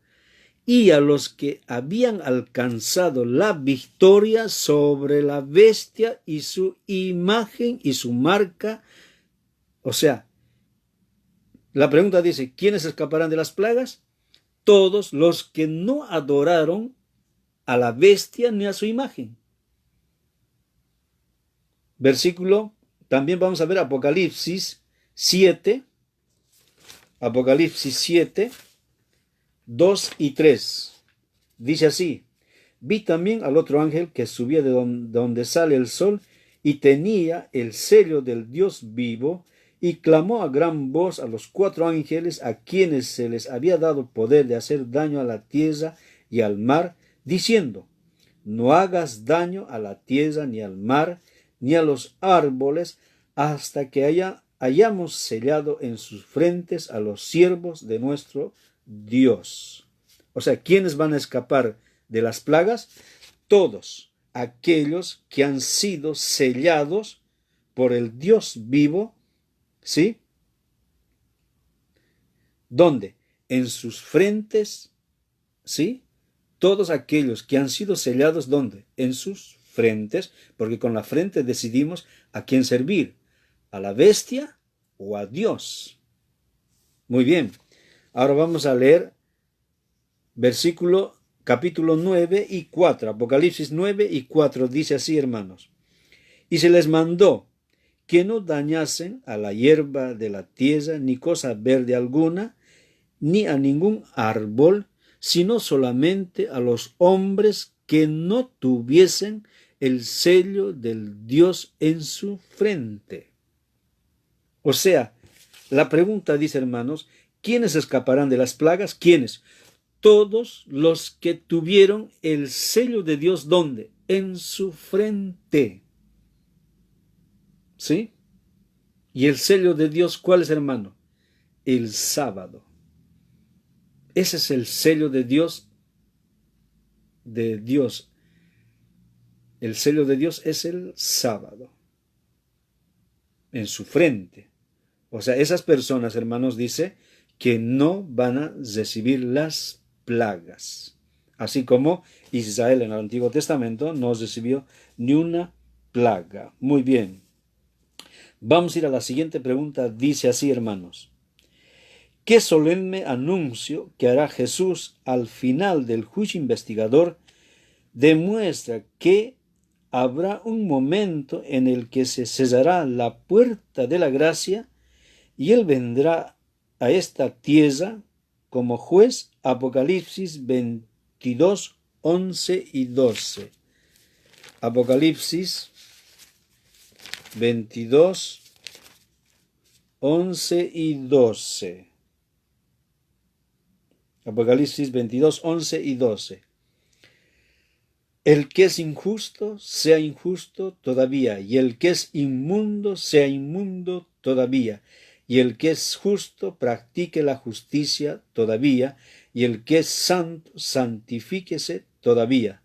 y a los que habían alcanzado la victoria sobre la bestia y su imagen y su marca. O sea, la pregunta dice, ¿quiénes escaparán de las plagas? Todos los que no adoraron a la bestia ni a su imagen. Versículo, también vamos a ver Apocalipsis 7, Apocalipsis 7, 2 y 3. Dice así, vi también al otro ángel que subía de donde sale el sol y tenía el sello del Dios vivo y clamó a gran voz a los 4 ángeles a quienes se les había dado poder de hacer daño a la tierra y al mar, diciendo, no hagas daño a la tierra ni al mar ni a los árboles hasta que hayamos sellado en sus frentes a los siervos de nuestro Dios. O sea, ¿quiénes van a escapar de las plagas? Todos aquellos que han sido sellados por el Dios vivo, ¿sí? ¿Dónde? En sus frentes, ¿sí? Todos aquellos que han sido sellados, ¿dónde? En sus frentes, porque con la frente decidimos a quién servir, a la bestia o a Dios. Muy bien, ahora vamos a leer capítulo 9 y 4, Apocalipsis 9 y 4, dice así, hermanos. Y se les mandó que no dañasen a la hierba de la tierra, ni cosa verde alguna, ni a ningún árbol, sino solamente a los hombres que no tuviesen el sello del Dios en su frente. O sea, la pregunta dice, hermanos, ¿quiénes escaparán de las plagas? ¿Quiénes? Todos los que tuvieron el sello de Dios, ¿dónde? En su frente. ¿Sí? ¿Y el sello de Dios cuál es, hermano? El sábado. Ese es el sello de Dios. El sello de Dios es el sábado. En su frente. O sea, esas personas, hermanos, dice que no van a recibir las plagas. Así como Israel en el Antiguo Testamento no recibió ni una plaga. Muy bien. Vamos a ir a la siguiente pregunta. Dice así, hermanos. ¿Qué solemne anuncio que hará Jesús al final del juicio investigador demuestra que habrá un momento en el que se cerrará la puerta de la gracia y Él vendrá a esta tierra como juez? Apocalipsis 22, 11 y 12. Apocalipsis 22, 11 y 12. Apocalipsis 22, 11 y 12. El que es injusto, sea injusto todavía, y el que es inmundo, sea inmundo todavía, y el que es justo, practique la justicia todavía, y el que es santo, santifíquese todavía.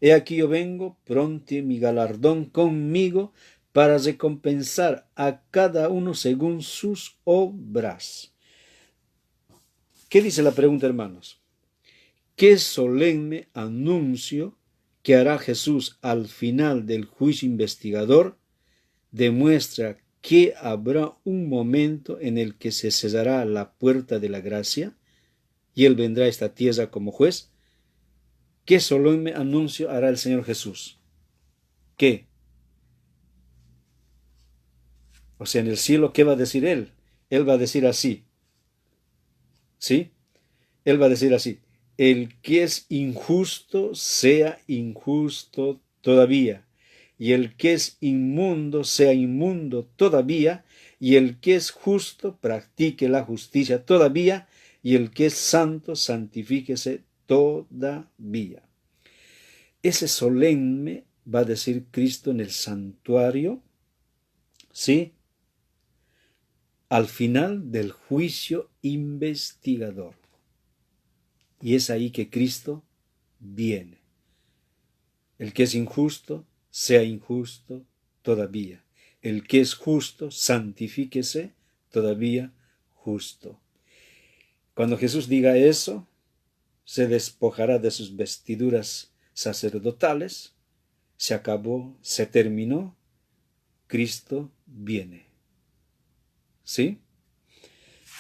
He aquí yo vengo, pronto mi galardón conmigo, para recompensar a cada uno según sus obras. ¿Qué dice la pregunta, hermanos? ¿Qué solemne anuncio que hará Jesús al final del juicio investigador demuestra que habrá un momento en el que se cerrará la puerta de la gracia y Él vendrá a esta tierra como juez? ¿Qué solemne anuncio hará el Señor Jesús? ¿Qué? O sea, en el cielo, ¿qué va a decir Él? Él va a decir así. ¿Sí? Él va a decir así. El que es injusto, sea injusto todavía. Y el que es inmundo, sea inmundo todavía. Y el que es justo, practique la justicia todavía. Y el que es santo, santifíquese todavía. Ese solemne va a decir Cristo en el santuario, ¿sí? Al final del juicio investigador. Y es ahí que Cristo viene. El que es injusto, sea injusto todavía. el que es justo, santifíquese todavía justo. Cuando Jesús diga eso, se despojará de sus vestiduras sacerdotales, se acabó, se terminó, Cristo viene. ¿Sí?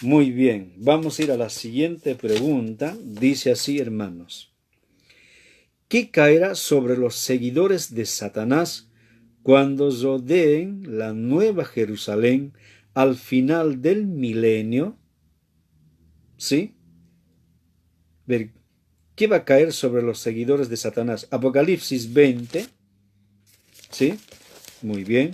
Muy bien, vamos a ir a la siguiente pregunta. Dice así, hermanos: ¿qué caerá sobre los seguidores de Satanás cuando rodeen la nueva Jerusalén al final del milenio? ¿Sí? Ver, ¿qué va a caer sobre los seguidores de Satanás? Apocalipsis 20. ¿Sí? Muy bien.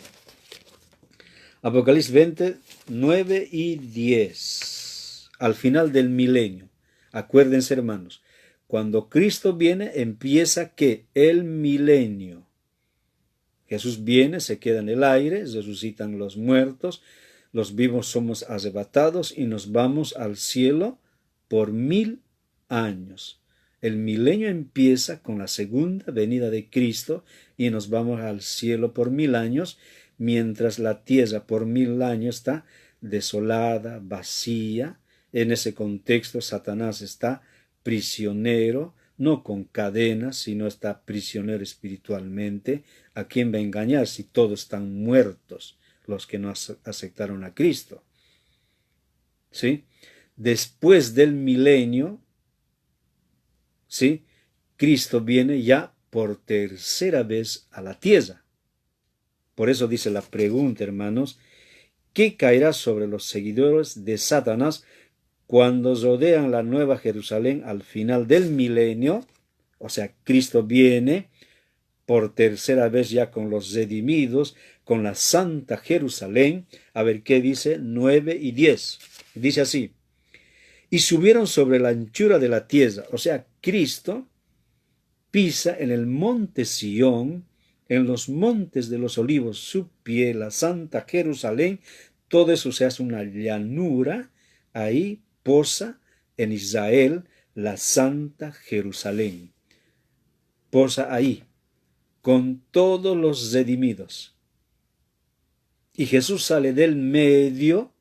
Apocalipsis 20, 9 y 10. Al final del milenio. Acuérdense, hermanos, cuando Cristo viene, empieza ¿qué? El milenio. Jesús viene, se queda en el aire, resucitan los muertos, los vivos somos arrebatados y nos vamos al cielo por 1000 años. El milenio empieza con la segunda venida de Cristo y nos vamos al cielo por 1000 años, mientras la tierra por 1000 años está desolada, vacía. En ese contexto Satanás está prisionero, no con cadenas, sino está prisionero espiritualmente. ¿A quién va a engañar si todos están muertos los que no aceptaron a Cristo? ¿Sí? Después del milenio, ¿sí? Cristo viene ya por tercera vez a la tierra. Por eso dice la pregunta, hermanos: ¿qué caerá sobre los seguidores de Satanás cuando rodean la nueva Jerusalén al final del milenio? O sea, Cristo viene por tercera vez ya con los redimidos, con la Santa Jerusalén. A ver qué dice 9 y 10. Dice así: y subieron sobre la anchura de la tierra. O sea, Cristo pisa en el monte Sión, en los montes de los olivos, su pie, la Santa Jerusalén. Todo eso se hace una llanura. Ahí posa en Israel la Santa Jerusalén. Posa ahí, con todos los redimidos. Y Jesús sale del medio,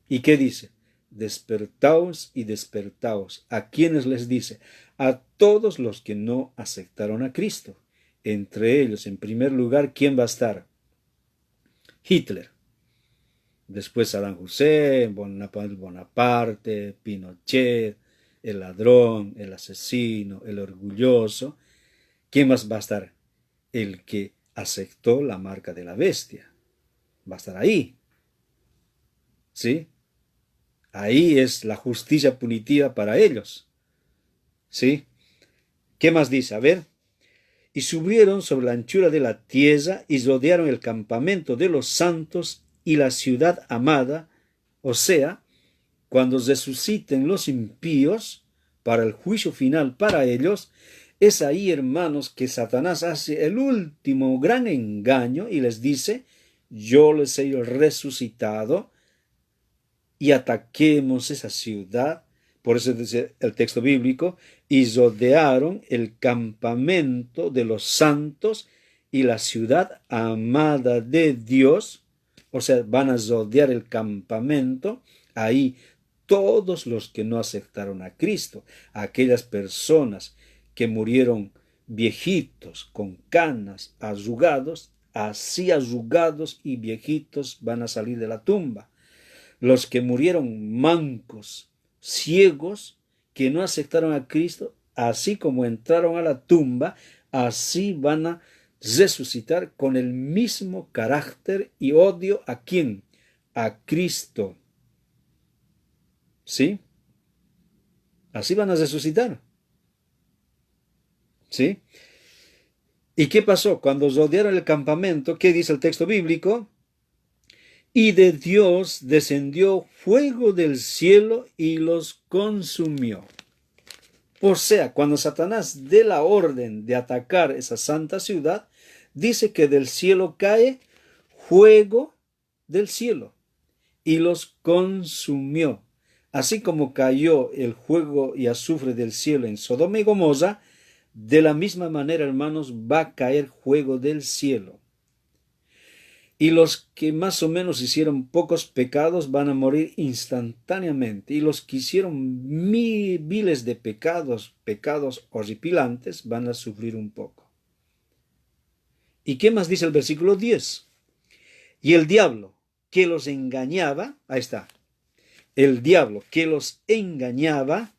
¿y qué dice? Despertaos y despertaos. ¿A quiénes les dice? A todos los que no aceptaron a Cristo. Entre ellos, en primer lugar, ¿quién va a estar? Hitler. Después Saddam Hussein, Bonaparte, Pinochet, el ladrón, el asesino, el orgulloso. ¿Quién más va a estar? El que aceptó la marca de la bestia. Va a estar ahí. ¿Sí? Ahí es la justicia punitiva para ellos. ¿Sí? ¿Qué más dice? A ver. Y subieron sobre la anchura de la tierra y rodearon el campamento de los santos y la ciudad amada. O sea, cuando resuciten los impíos para el juicio final para ellos, es ahí, hermanos, que Satanás hace el último gran engaño y les dice: yo les he resucitado y ataquemos esa ciudad. Por eso dice el texto bíblico: y rodearon el campamento de los santos y la ciudad amada de Dios. O sea, van a rodear el campamento. Ahí todos los que no aceptaron a Cristo, aquellas personas que murieron viejitos, con canas, arrugados, así arrugados y viejitos van a salir de la tumba. Los que murieron mancos, ciegos, que no aceptaron a Cristo, así como entraron a la tumba, así van a resucitar con el mismo carácter y odio. ¿A quién? A Cristo. ¿Sí? Así van a resucitar. ¿Sí? ¿Y qué pasó? Cuando rodearon el campamento, ¿qué dice el texto bíblico? Y de Dios descendió fuego del cielo y los consumió. O sea, cuando Satanás dé la orden de atacar esa santa ciudad, dice que del cielo cae fuego del cielo y los consumió. Así como cayó el fuego y azufre del cielo en Sodoma y Gomorra, de la misma manera, hermanos, va a caer fuego del cielo. Y los que más o menos hicieron pocos pecados van a morir instantáneamente. Y los que hicieron miles de pecados, pecados horripilantes, van a sufrir un poco. ¿Y qué más dice el versículo 10? Y el diablo que los engañaba, ahí está, el diablo que los engañaba,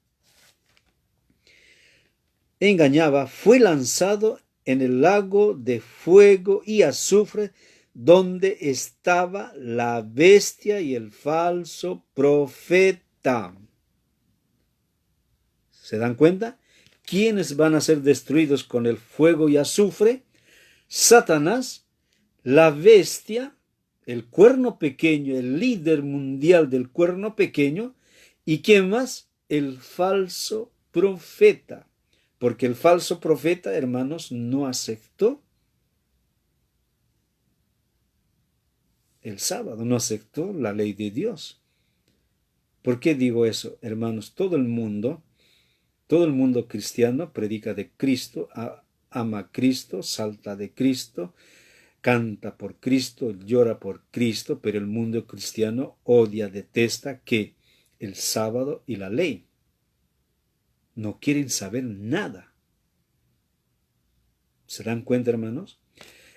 fue lanzado en el lago de fuego y azufre, donde estaba la bestia y el falso profeta. ¿Se dan cuenta? ¿Quiénes van a ser destruidos con el fuego y azufre? Satanás, la bestia, el cuerno pequeño, el líder mundial del cuerno pequeño, y ¿quién más? El falso profeta. Porque el falso profeta, hermanos, no aceptó el sábado, no aceptó la ley de Dios. ¿Por qué digo eso, hermanos? Todo el mundo cristiano predica de Cristo, ama a Cristo, salta de Cristo, canta por Cristo, llora por Cristo, pero el mundo cristiano odia, detesta que el sábado y la ley. No quieren saber nada. ¿Se dan cuenta, hermanos?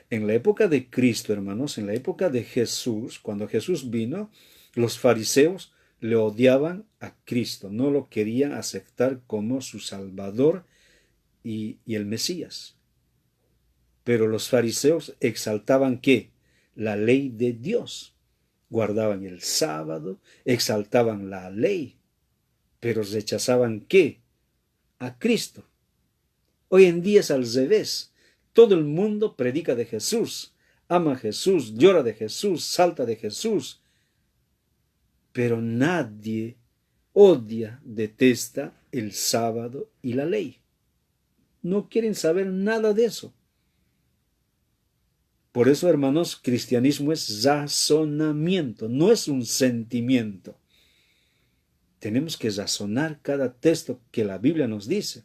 En la época de Cristo, hermanos, en la época de Jesús, cuando Jesús vino, los fariseos le odiaban a Cristo, no lo querían aceptar como su Salvador y el Mesías. Pero los fariseos exaltaban ¿qué? La ley de Dios. Guardaban el sábado, exaltaban la ley, pero rechazaban ¿qué? A Cristo. Hoy en día es al revés. Todo el mundo predica de Jesús, ama a Jesús, llora de Jesús, salta de Jesús. Pero nadie odia, detesta el sábado y la ley. No quieren saber nada de eso. Por eso, hermanos, cristianismo es razonamiento, no es un sentimiento. Tenemos que razonar cada texto que la Biblia nos dice.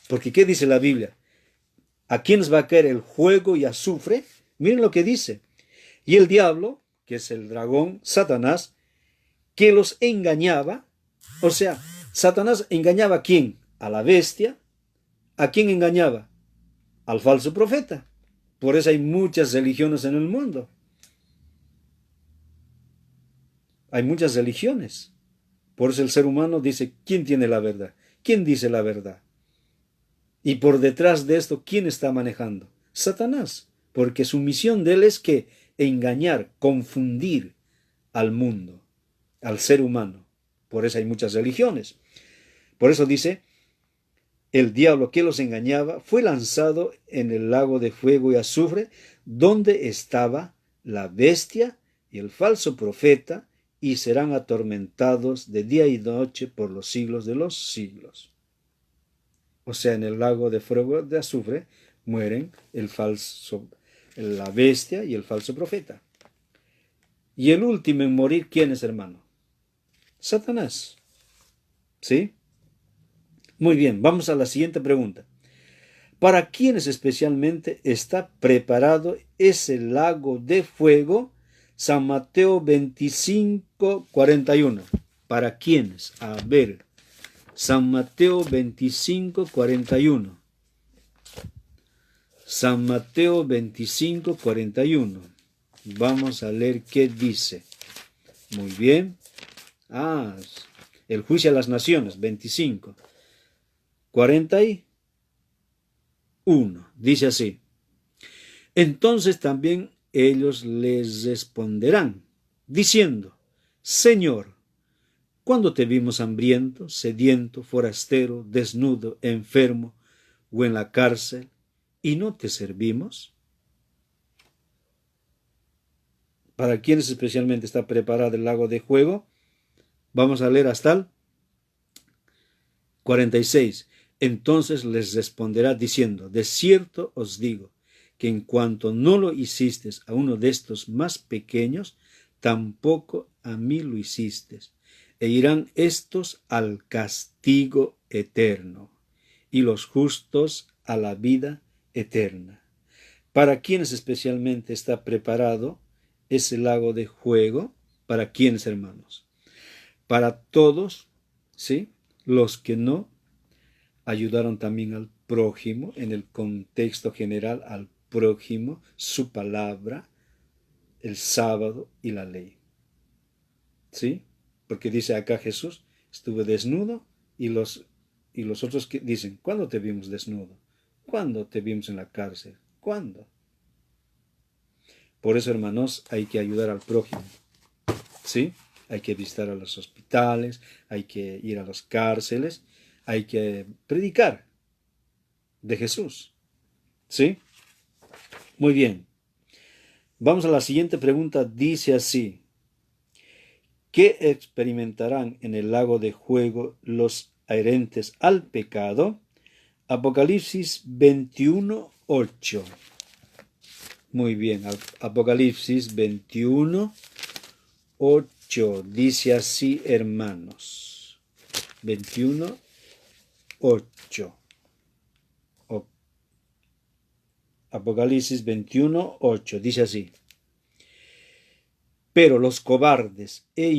Porque ¿qué dice la Biblia? ¿A quiénes va a caer el fuego y azufre? Miren lo que dice. Y el diablo, que es el dragón, Satanás, que los engañaba. O sea, Satanás engañaba ¿a quién? A la bestia. ¿A quién engañaba? Al falso profeta. Por eso hay muchas religiones en el mundo. Hay muchas religiones. Por eso el ser humano dice, ¿quién tiene la verdad? ¿Quién dice la verdad? Y por detrás de esto, ¿quién está manejando? Satanás. Porque su misión de él es que engañar, confundir al mundo, al ser humano. Por eso hay muchas religiones. Por eso dice, el diablo que los engañaba fue lanzado en el lago de fuego y azufre, donde estaba la bestia y el falso profeta, y serán atormentados de día y noche por los siglos de los siglos. O sea, en el lago de fuego de azufre mueren la bestia y el falso profeta. Y el último en morir, ¿quién es, hermano? Satanás. ¿Sí? Muy bien, vamos a la siguiente pregunta. ¿Para quiénes especialmente está preparado ese lago de fuego? San Mateo 25, 41. ¿Para quiénes? A ver, San Mateo 25, 41. San Mateo 25, 41. Vamos a leer qué dice. Muy bien. El juicio a las naciones, 25. 41. Dice así. Entonces también ellos les responderán, diciendo, Señor, ¿cuándo te vimos hambriento, sediento, forastero, desnudo, enfermo o en la cárcel, y no te servimos? ¿Para quiénes especialmente está preparado el lago de fuego? Vamos a leer hasta el 46. Entonces les responderá diciendo, de cierto os digo, que en cuanto no lo hicisteis a uno de estos más pequeños, tampoco a mí lo hicisteis. E irán estos al castigo eterno, y los justos a la vida eterna. ¿Para quiénes especialmente está preparado ese lago de juego? ¿Para quiénes, hermanos? Para todos, ¿sí? Los que no ayudaron también al prójimo, en el contexto general, al prójimo, su palabra, el sábado y la ley. ¿Sí? Porque dice acá Jesús, estuve desnudo y los otros que dicen, ¿cuándo te vimos desnudo? ¿Cuándo te vimos en la cárcel? ¿Cuándo? Por eso, hermanos, hay que ayudar al prójimo. ¿Sí? Hay que visitar a los hospitales, hay que ir a las cárceles, hay que predicar de Jesús. ¿Sí? Muy bien. Vamos a la siguiente pregunta. Dice así: ¿qué experimentarán en el lago de juego los adherentes al pecado? Apocalipsis 21:8. Muy bien, Apocalipsis 21:8. Dice así, hermanos. 21:8. Apocalipsis 21:8. Dice así: pero los cobardes e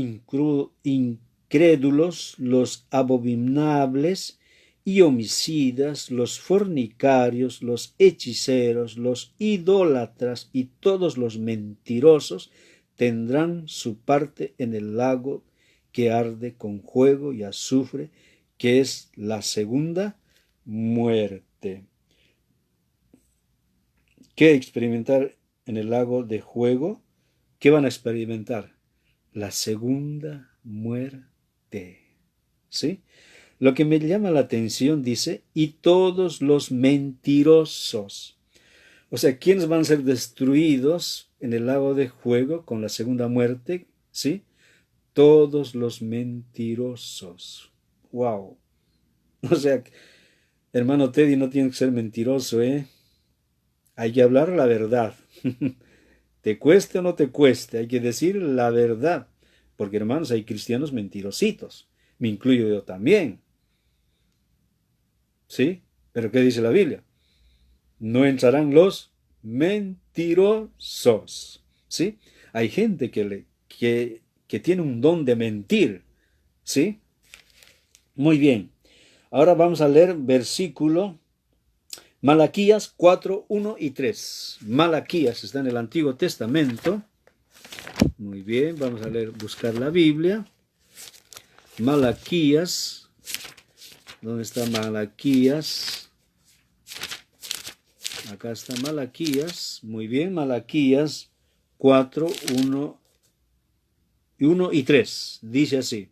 incrédulos, los abominables y homicidas, los fornicarios, los hechiceros, los idólatras y todos los mentirosos tendrán su parte en el lago que arde con fuego y azufre, que es la segunda muerte. ¿Qué experimentar en el lago de fuego? ¿Qué van a experimentar? La segunda muerte. ¿Sí? Lo que me llama la atención dice, y todos los mentirosos. O sea, ¿quiénes van a ser destruidos en el lago de fuego con la segunda muerte? ¿Sí? Todos los mentirosos. ¡Wow! O sea, hermano Teddy, no tiene que ser mentiroso, ¿eh? Hay que hablar la verdad. Te cueste o no te cueste, hay que decir la verdad. Porque, hermanos, hay cristianos mentirositos. Me incluyo yo también. ¿Sí? Pero ¿qué dice la Biblia? No entrarán los mentirosos. ¿Sí? Hay gente que tiene un don de mentir. ¿Sí? Muy bien. Ahora vamos a leer versículo Malaquías 4, 1 y 3. Malaquías está en el Antiguo Testamento. Muy bien, vamos a leer, buscar la Biblia. Malaquías. ¿Dónde está Malaquías? Acá está Malaquías. Muy bien, Malaquías 4, 1 y 3. Dice así: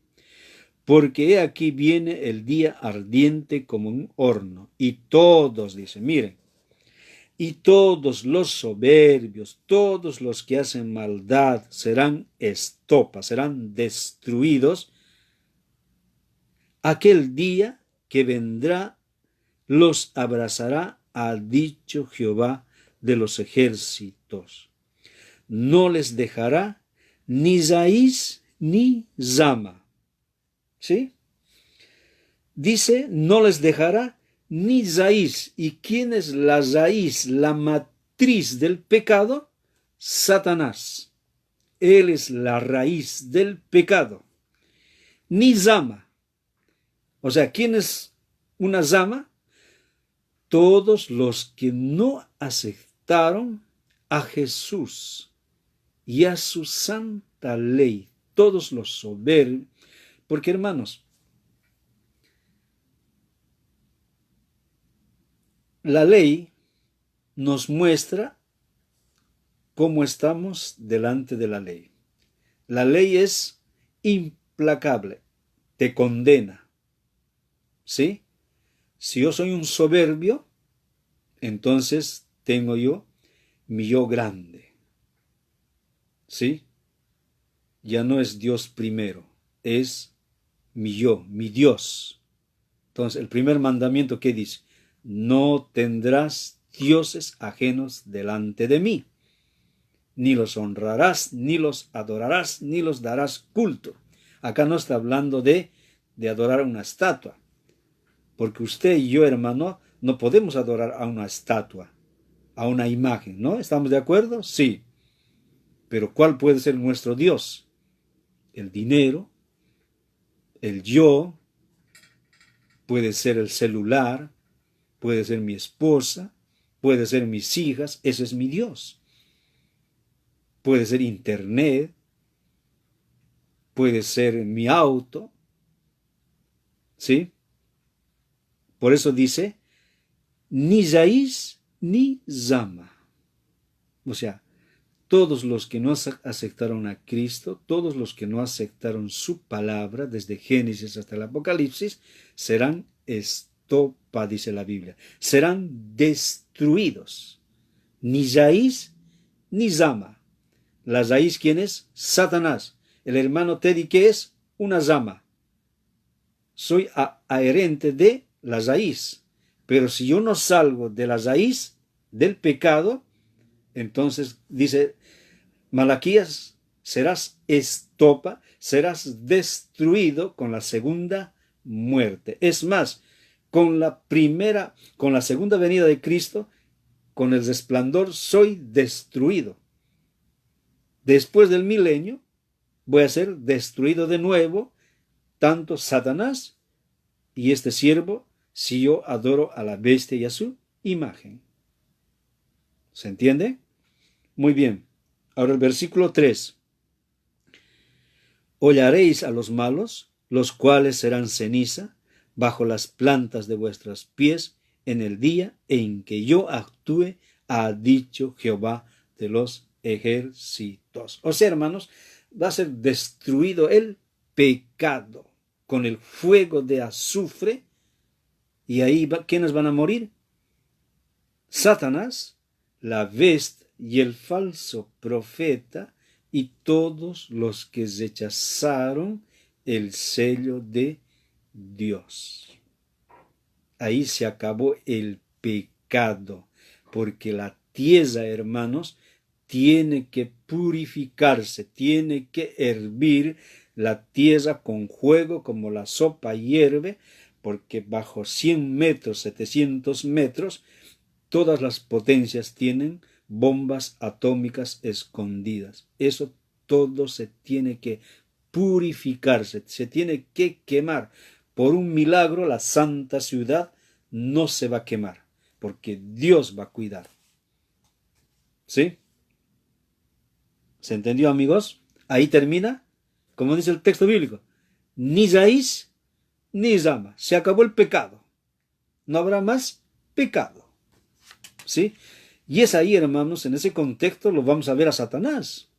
porque he aquí viene el día ardiente como un horno, y todos, dice, miren, y todos los soberbios, todos los que hacen maldad serán estopa, serán destruidos. Aquel día que vendrá los abrazará, ha dicho Jehová de los ejércitos. No les dejará ni raíz ni rama. ¿Sí? Dice, no les dejará ni raíz. ¿Y quién es la raíz, la matriz del pecado? Satanás. Él es la raíz del pecado. Ni rama. O sea, ¿quién es una rama? Todos los que no aceptaron a Jesús y a su santa ley. Todos los soberbios. Porque, hermanos, la ley nos muestra cómo estamos delante de la ley. La ley es implacable, te condena. ¿Sí? Si yo soy un soberbio, entonces tengo yo mi yo grande. ¿Sí? Ya no es Dios primero, es mi yo, mi Dios. Entonces, el primer mandamiento, ¿qué dice? No tendrás dioses ajenos delante de mí. Ni los honrarás, ni los adorarás, ni los darás culto. Acá no está hablando de adorar una estatua. Porque usted y yo, hermano, no podemos adorar a una estatua. a una imagen, ¿no? ¿Estamos de acuerdo? Sí. Pero ¿cuál puede ser nuestro Dios? El dinero, el yo, puede ser el celular, puede ser mi esposa, puede ser mis hijas, ese es mi Dios. Puede ser internet, puede ser mi auto, ¿sí? Por eso dice, ni Yaís ni Zama. O sea, todos los que no aceptaron a Cristo, todos los que no aceptaron su palabra, desde Génesis hasta el Apocalipsis, serán estopa, dice la Biblia. Serán destruidos. Ni Yaís ni Zama. La Yaís, ¿quién es? Satanás. El hermano Teddy, ¿qué es? Una Zama. Soy adherente de la raíz. Pero si yo no salgo de la raíz del pecado, entonces dice Malaquías, serás estopa, serás destruido con la segunda muerte. Es más, con la segunda venida de Cristo, con el resplandor soy destruido. Después del milenio, voy a ser destruido de nuevo, tanto Satanás y este siervo, si yo adoro a la bestia y a su imagen. ¿Se entiende? Muy bien. Ahora el versículo 3. Hollaréis a los malos, los cuales serán ceniza, bajo las plantas de vuestros pies, en el día en que yo actúe, ha dicho Jehová de los ejércitos. O sea, hermanos, va a ser destruido el pecado con el fuego de azufre. Y ahí, ¿quiénes van a morir? Satanás, la bestia y el falso profeta, y todos los que rechazaron el sello de Dios. Ahí se acabó el pecado, porque la tierra, hermanos, tiene que purificarse, tiene que hervir la tierra con fuego como la sopa hierve, porque bajo 100 metros, 700 metros, todas las potencias tienen bombas atómicas escondidas. Eso todo se tiene que purificarse, se tiene que quemar. Por un milagro la santa ciudad no se va a quemar, porque Dios va a cuidar. ¿Sí? ¿Se entendió, amigos? Ahí termina, como dice el texto bíblico, ni raíz ni rama. Se acabó el pecado. No habrá más pecado. ¿Sí? Y es ahí, hermanos, en ese contexto lo vamos a ver a Satanás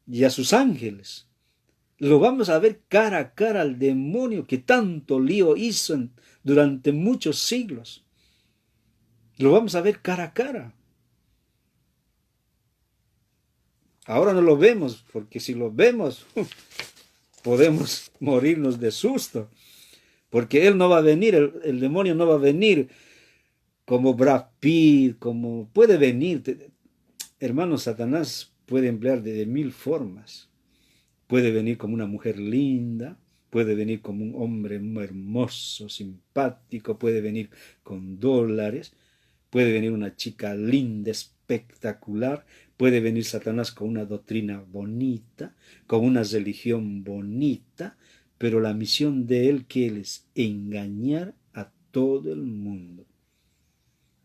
y a sus ángeles. Lo vamos a ver cara a cara al demonio que tanto lío hizo durante muchos siglos. Lo vamos a ver cara a cara. Ahora no lo vemos, porque si lo vemos, podemos morirnos de susto. Porque él no va a venir, el demonio no va a venir como Brad Pitt, como puede venir. Hermano, Satanás puede emplear de 1000 formas. Puede venir como una mujer linda, puede venir como un hombre muy hermoso, simpático, puede venir con dólares, puede venir una chica linda, espectacular, puede venir Satanás con una doctrina bonita, con una religión bonita, pero la misión de él que él es engañar a todo el mundo.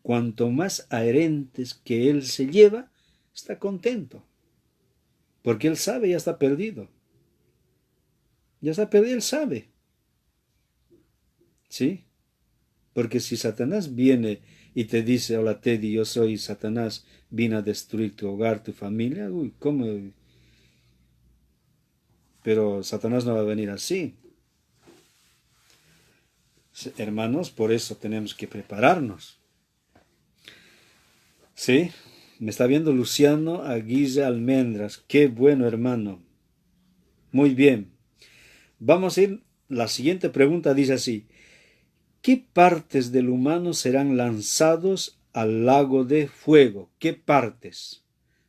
Cuanto más adherentes que él se lleva, está contento. Porque él sabe, ya está perdido. Ya está perdido, él sabe. ¿Sí? Porque si Satanás viene y te dice, hola Teddy, yo soy Satanás, vine a destruir tu hogar, tu familia, uy, ¿cómo? Pero Satanás no va a venir así. Hermanos, por eso tenemos que prepararnos. ¿Sí? Me está viendo Luciano Aguilla Almendras. Qué bueno, hermano. Muy bien. Vamos a ir, la siguiente pregunta dice así. ¿Qué partes del humano serán lanzados al lago de fuego? ¿Qué partes?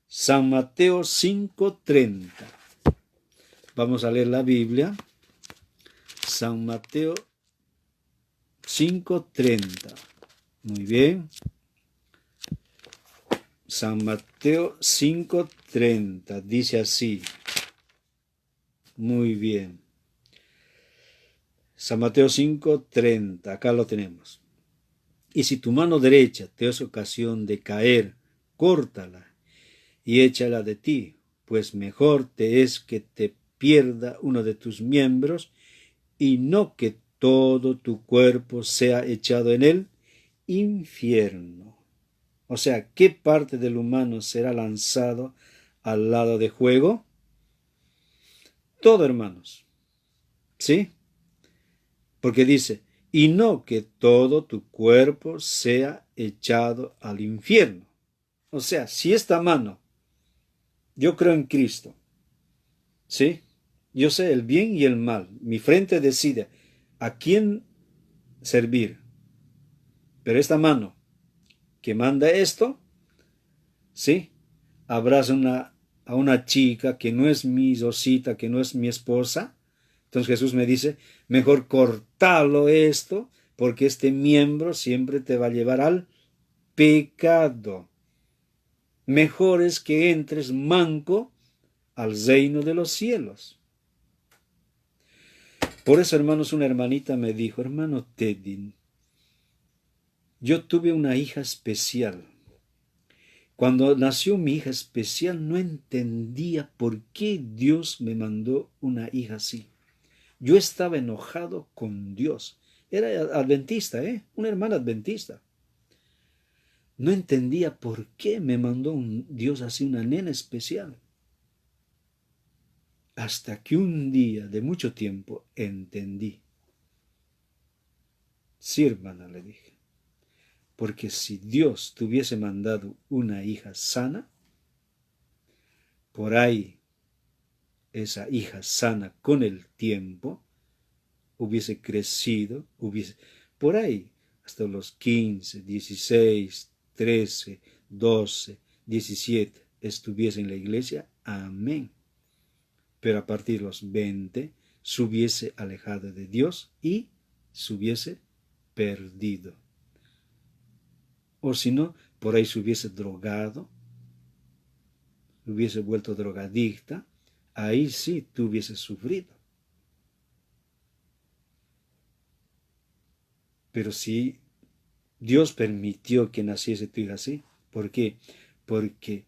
San Mateo 5:30. Vamos a leer la Biblia. San Mateo 5:30. Muy bien. San Mateo 5:30. Dice así. Muy bien. San Mateo 5:30. Acá lo tenemos. Y si tu mano derecha te es ocasión de caer, córtala y échala de ti, pues mejor te es que te pierda uno de tus miembros y no que todo tu cuerpo sea echado en el infierno. O sea, ¿qué parte del humano será lanzado al lado de fuego? Todo, hermanos. ¿Sí? Porque dice, y no que todo tu cuerpo sea echado al infierno. O sea, si esta mano, yo creo en Cristo, ¿sí? Yo sé el bien y el mal. Mi frente decide a quién servir. Pero esta mano que manda esto, ¿sí? Abraza a una chica que no es mi Rosita, que no es mi esposa. Entonces Jesús me dice, mejor cortarlo esto, porque este miembro siempre te va a llevar al pecado. Mejor es que entres manco al reino de los cielos. Por eso, hermanos, una hermanita me dijo, hermano Teddy, yo tuve una hija especial. Cuando nació mi hija especial no entendía por qué Dios me mandó una hija así. Yo estaba enojado con Dios. Era adventista, una hermana adventista. No entendía por qué me mandó un Dios así, una nena especial. Hasta que un día de mucho tiempo entendí. Sí, hermana, le dije. Porque si Dios te hubiese mandado una hija sana, por ahí esa hija sana con el tiempo hubiese crecido, por ahí hasta los 15, 16, 13, 12, 17 estuviese en la iglesia, amén. Pero a partir de los 20 se hubiese alejado de Dios y se hubiese perdido. O si no, por ahí se hubiese drogado, hubiese vuelto drogadicta, ahí sí tú hubieses sufrido. Pero si Dios permitió que naciese tu hija así, ¿por qué? Porque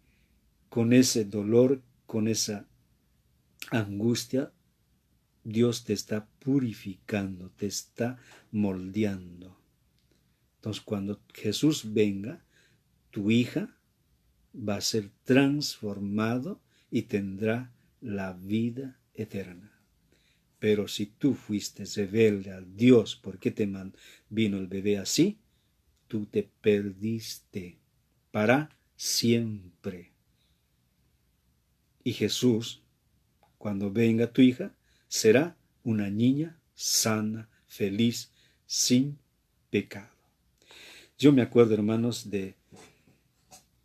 con ese dolor, con esa angustia, Dios te está purificando, te está moldeando. Entonces, cuando Jesús venga, tu hija va a ser transformado y tendrá la vida eterna. Pero si tú fuiste rebelde a Dios, ¿por qué te vino el bebé así? Tú te perdiste para siempre. Y Jesús, cuando venga tu hija, será una niña sana, feliz, sin pecado. Yo me acuerdo, hermanos,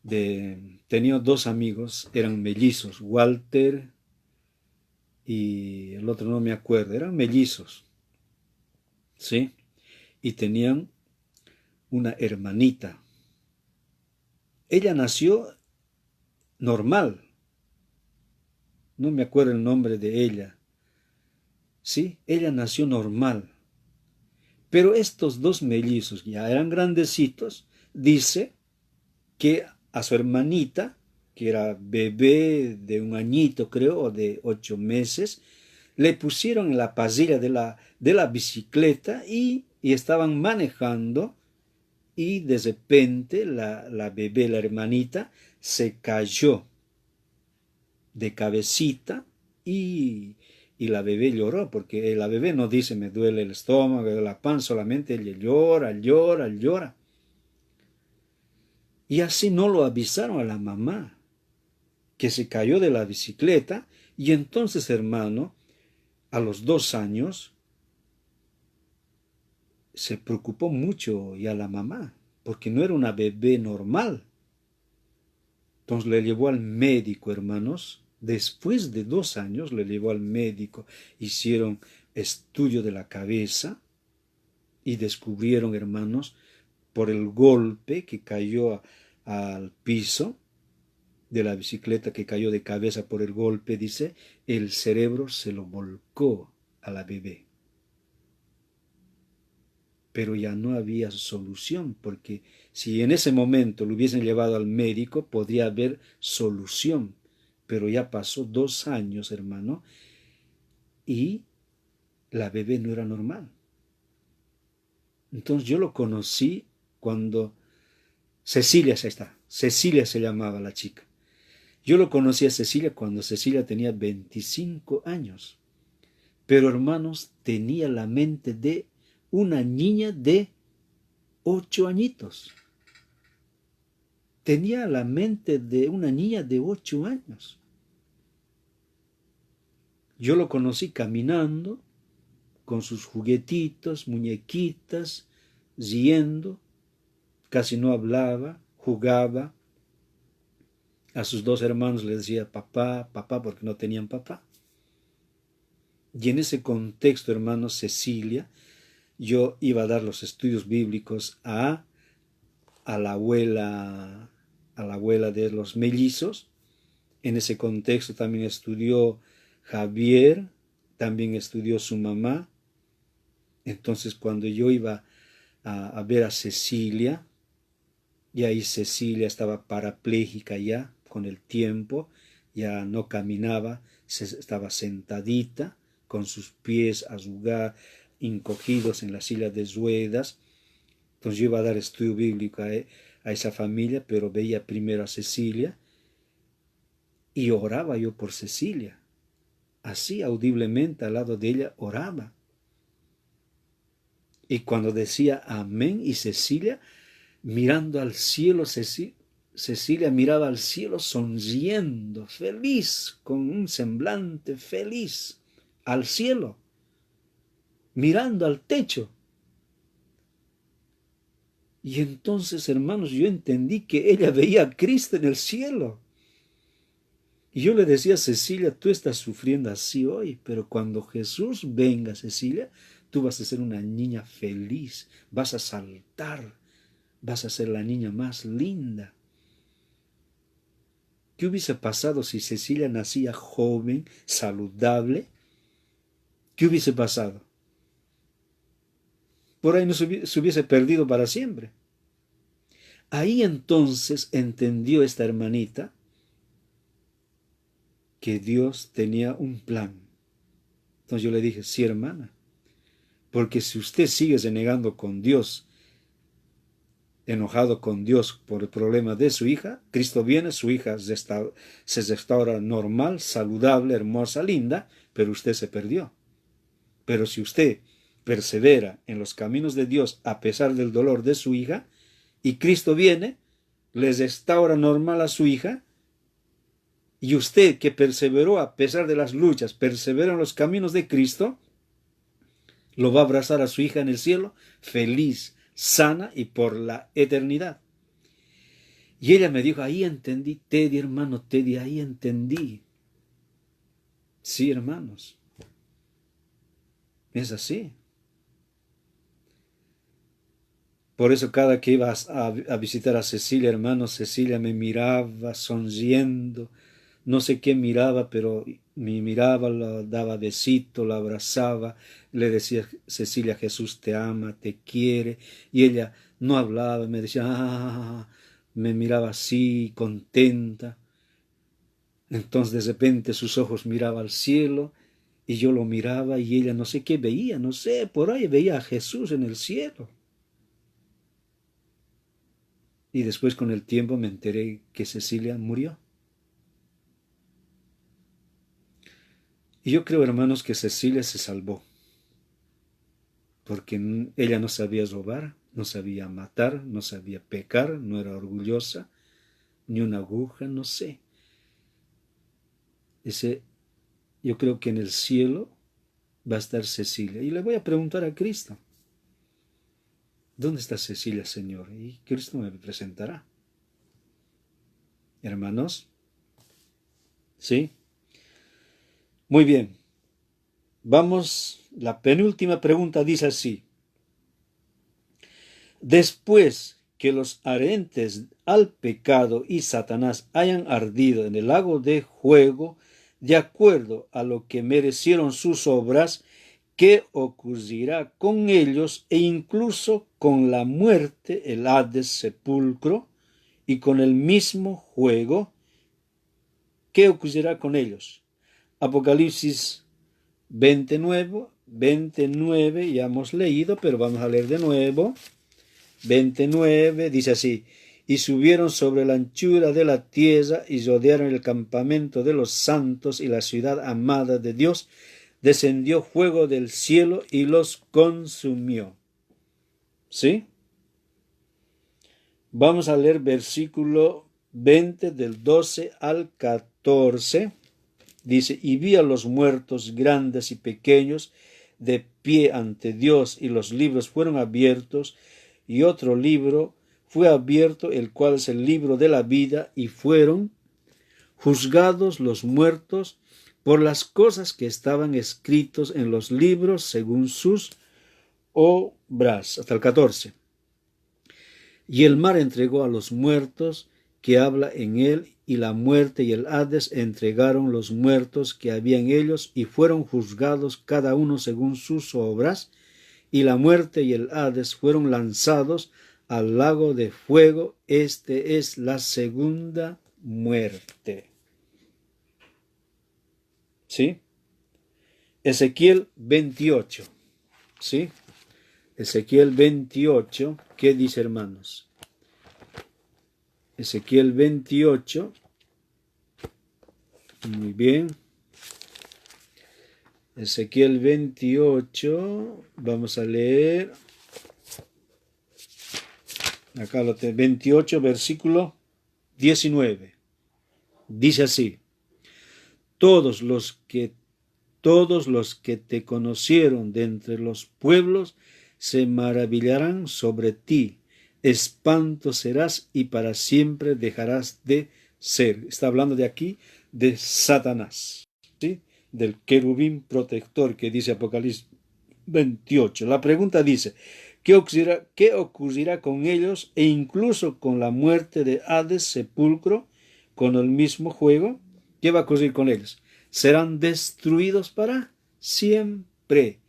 tenía dos amigos, eran mellizos, Walter y el otro no me acuerdo, eran mellizos, ¿sí? Y tenían una hermanita. Ella nació normal, no me acuerdo el nombre de ella, ¿sí? Ella nació normal. Pero estos dos mellizos, ya eran grandecitos, dice que a su hermanita, que era bebé de 1 añito creo, o de 8 meses, le pusieron en la pasilla de la bicicleta y estaban manejando y de repente la bebé, la hermanita, se cayó de cabecita y la bebé lloró, porque la bebé no dice me duele el estómago, la panza, solamente ella llora, llora, llora. Y así no lo avisaron a la mamá, que se cayó de la bicicleta, y entonces, hermano, a los 2 años, se preocupó mucho ya la mamá, porque no era una bebé normal. Entonces le llevó al médico, hermanos. Después de 2 años le llevó al médico. Hicieron estudio de la cabeza y descubrieron, hermanos, por el golpe que cayó al piso, de la bicicleta que cayó de cabeza por el golpe, dice, el cerebro se lo volcó a la bebé. Pero ya no había solución, porque si en ese momento lo hubiesen llevado al médico, podría haber solución. Pero ya pasó 2 años, hermano, y la bebé no era normal. Entonces yo lo conocí cuando Cecilia, ahí está, Cecilia se llamaba la chica. Yo lo conocí a Cecilia cuando Cecilia tenía 25 años. Pero hermanos, tenía la mente de una niña de 8 añitos. Tenía la mente de una niña de 8 años. Yo lo conocí caminando con sus juguetitos, muñequitas, riendo, casi no hablaba, jugaba. A sus 2 hermanos les decía papá, papá, porque no tenían papá. Y en ese contexto, hermanos, Cecilia, yo iba a dar los estudios bíblicos a la abuela de los mellizos. En ese contexto también estudió Javier, también estudió su mamá. Entonces cuando yo iba a ver a Cecilia, y ahí Cecilia estaba parapléjica ya con el tiempo, ya no caminaba, estaba sentadita con sus pies encogidos en la silla de ruedas. Entonces yo iba a dar estudio bíblico a esa familia, pero veía primero a Cecilia y oraba yo por Cecilia. Así audiblemente al lado de ella oraba. Y cuando decía amén y Cecilia, mirando al cielo, Cecilia miraba al cielo sonriendo, feliz, con un semblante feliz, al cielo, mirando al techo. Y entonces, hermanos, yo entendí que ella veía a Cristo en el cielo. Y yo le decía a Cecilia, tú estás sufriendo así hoy, pero cuando Jesús venga, Cecilia, tú vas a ser una niña feliz, vas a saltar, vas a ser la niña más linda. ¿Qué hubiese pasado si Cecilia nacía joven, saludable? ¿Qué hubiese pasado? Por ahí no se hubiese perdido para siempre. Ahí entonces entendió esta hermanita que Dios tenía un plan. Entonces yo le dije, sí, hermana, porque si usted sigue renegando con Dios, enojado con Dios por el problema de su hija, Cristo viene, su hija se restaura normal, saludable, hermosa, linda, pero usted se perdió. Pero si usted persevera en los caminos de Dios a pesar del dolor de su hija, y Cristo viene, le restaura normal a su hija, y usted que perseveró a pesar de las luchas, persevera en los caminos de Cristo, lo va a abrazar a su hija en el cielo, feliz, sana y por la eternidad. Y ella me dijo, ahí entendí, Teddy, hermano, Teddy, ahí entendí. Sí, hermanos, es así. Por eso cada que iba a visitar a Cecilia, hermano, Cecilia me miraba sonriendo, no sé qué miraba, pero me miraba, la daba besito, la abrazaba, le decía, Cecilia, Jesús te ama, te quiere, y ella no hablaba, me decía, me miraba así, contenta. Entonces de repente sus ojos miraban al cielo, y yo lo miraba, y ella no sé qué veía, no sé, por ahí veía a Jesús en el cielo. Y después con el tiempo me enteré que Cecilia murió. Y yo creo, hermanos, que Cecilia se salvó, porque ella no sabía robar, no sabía matar, no sabía pecar, no era orgullosa, ni una aguja, no sé. Yo creo que en el cielo va a estar Cecilia. Y le voy a preguntar a Cristo, ¿dónde está Cecilia, Señor? Y Cristo me presentará. Hermanos, ¿sí? Muy bien. Vamos, la penúltima pregunta dice así. Después que los adherentes al pecado y Satanás hayan ardido en el lago de fuego, de acuerdo a lo que merecieron sus obras, ¿qué ocurrirá con ellos e incluso con la muerte, el Hades, sepulcro, y con el mismo fuego? ¿Qué ocurrirá con ellos? Apocalipsis 29, ya hemos leído, pero vamos a leer de nuevo. 29 dice así: y subieron sobre la anchura de la tierra y rodearon el campamento de los santos y la ciudad amada de Dios. Descendió fuego del cielo y los consumió. ¿Sí? Vamos a leer versículo 20 del 12 al 14. Dice: y vi a los muertos grandes y pequeños de pie ante Dios, y los libros fueron abiertos, y otro libro fue abierto, el cual es el libro de la vida, y fueron juzgados los muertos por las cosas que estaban escritos en los libros según sus obras. Hasta el 14. Y el mar entregó a los muertos que habla en él, y la muerte y el Hades entregaron los muertos que había en ellos, y fueron juzgados cada uno según sus obras, y la muerte y el Hades fueron lanzados al lago de fuego. Este es la segunda muerte. ¿Sí? Ezequiel 28. ¿Sí? Ezequiel 28, ¿qué dice, hermanos? Ezequiel 28, muy bien. Ezequiel 28, vamos a leer. Acá lo tengo, 28, versículo 19. Dice así: todos los que te conocieron de entre los pueblos se maravillarán sobre ti. Espanto serás y para siempre dejarás de ser. Está hablando de aquí de Satanás, ¿sí? Del querubín protector que dice Apocalipsis 28. La pregunta dice: ¿qué ocurrirá con ellos e incluso con la muerte de Hades, sepulcro, con el mismo fuego? ¿Qué va a ocurrir con ellos? Serán destruidos para siempre.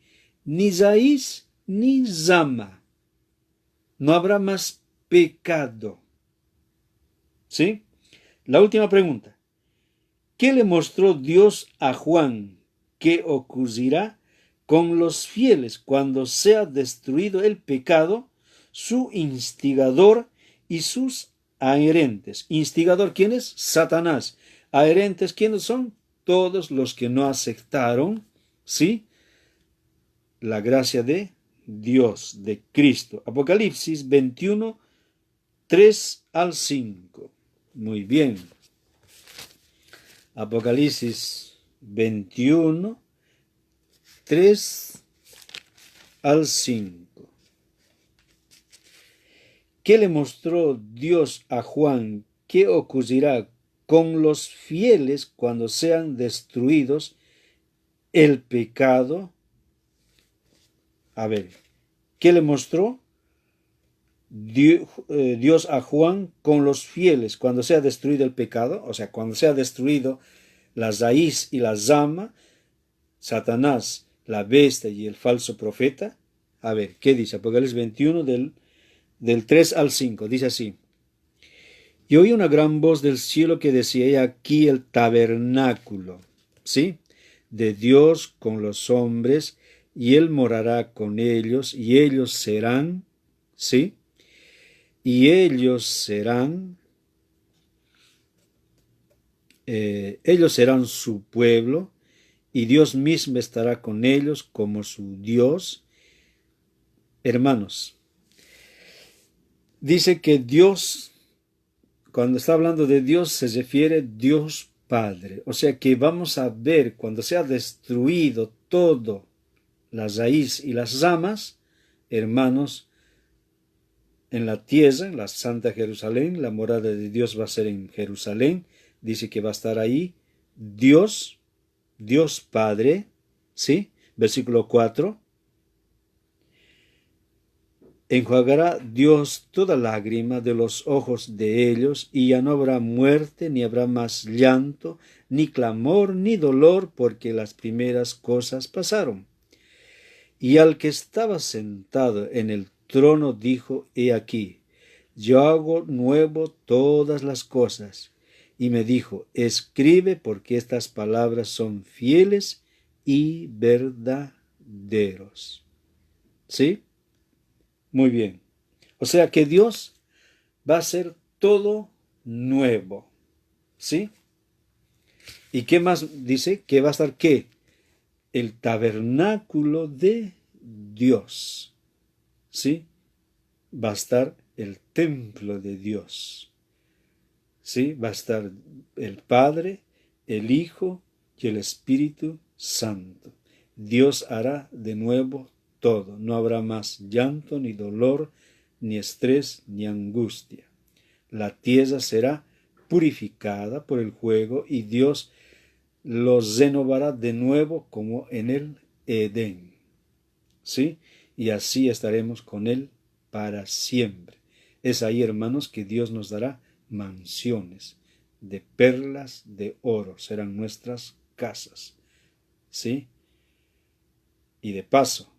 Ni raíz ni rama. No habrá más pecado. ¿Sí? La última pregunta: ¿qué le mostró Dios a Juan? ¿Qué ocurrirá con los fieles cuando sea destruido el pecado, su instigador y sus adherentes? Instigador, ¿quién es? Satanás. Adherentes, ¿quiénes son? Todos los que no aceptaron, ¿sí?, la gracia de Dios, de Cristo. Apocalipsis 21, 3 al 5. Muy bien. Apocalipsis 21, 3 al 5. ¿Qué le mostró Dios a Juan? ¿Qué ocurrirá con los fieles cuando sean destruidos el pecado? A ver, ¿qué le mostró Dios a Juan con los fieles cuando sea destruido el pecado? O sea, cuando sea destruido la raíz y la rama, Satanás, la bestia y el falso profeta. A ver, ¿qué dice? Apocalipsis 21 del 3 al 5. Dice así: y oí una gran voz del cielo que decía: he aquí el tabernáculo, ¿sí?, de Dios con los hombres, y él morará con ellos, y ellos serán, ¿sí?, y ellos serán su pueblo, y Dios mismo estará con ellos como su Dios. Hermanos, dice que Dios, cuando está hablando de Dios, se refiere a Dios Padre. O sea que vamos a ver, cuando sea destruido todo, la raíz y las ramas, hermanos, en la tierra, en la Santa Jerusalén, la morada de Dios va a ser en Jerusalén. Dice que va a estar ahí Dios Padre, ¿sí? Versículo 4. Enjuagará Dios toda lágrima de los ojos de ellos, y ya no habrá muerte, ni habrá más llanto, ni clamor, ni dolor, porque las primeras cosas pasaron. Y al que estaba sentado en el trono dijo: He aquí, yo hago nuevo todas las cosas. Y me dijo: Escribe, porque estas palabras son fieles y verdaderos. ¿Sí? Muy bien. O sea que Dios va a hacer todo nuevo. ¿Sí? ¿Y qué más dice? Que va a estar ¿qué? El tabernáculo de Dios. ¿Sí? Va a estar el templo de Dios. ¿Sí? Va a estar el Padre, el Hijo y el Espíritu Santo. Dios hará de nuevo todo. No habrá más llanto, ni dolor, ni estrés, ni angustia. La tierra será purificada por el fuego, y Dios los renovará de nuevo como en el Edén. ¿Sí? Y así estaremos con Él para siempre. Es ahí, hermanos, que Dios nos dará mansiones de perlas de oro. Serán nuestras casas. ¿Sí? Y de paso,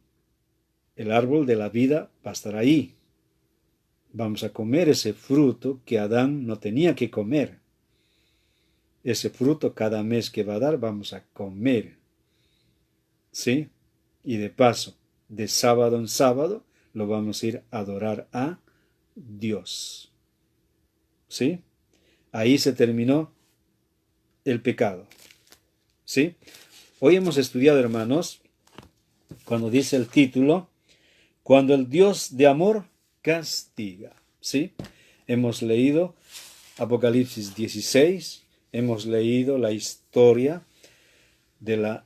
el árbol de la vida va a estar ahí. Vamos a comer ese fruto que Adán no tenía que comer. Ese fruto cada mes que va a dar vamos a comer. ¿Sí? Y de paso, de sábado en sábado, lo vamos a ir a adorar a Dios. ¿Sí? Ahí se terminó el pecado. ¿Sí? Hoy hemos estudiado, hermanos, cuando dice el título, cuando el Dios de amor castiga. ¿Sí? Hemos leído Apocalipsis 16, hemos leído la historia del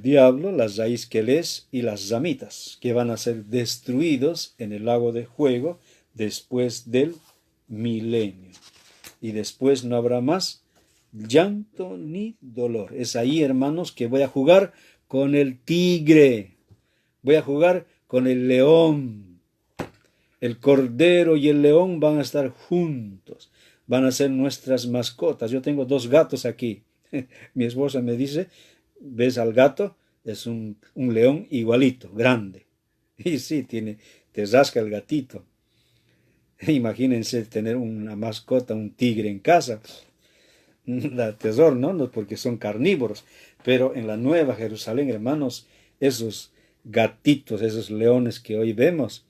diablo, las raíz que él es, y las ramitas, que van a ser destruidos en el lago de fuego después del milenio. Y después no habrá más llanto ni dolor. Es ahí, hermanos, que voy a jugar con el tigre, voy a jugar con el león. El cordero y el león van a estar juntos, van a ser nuestras mascotas. Yo tengo 2 gatos aquí. Mi esposa me dice: ¿ves al gato? Es un león igualito, grande. Y sí, te rasca el gatito. Imagínense tener una mascota, un tigre en casa. Da terror, ¿no? No, porque son carnívoros. Pero en la Nueva Jerusalén, hermanos, esos gatitos, esos leones que hoy vemos,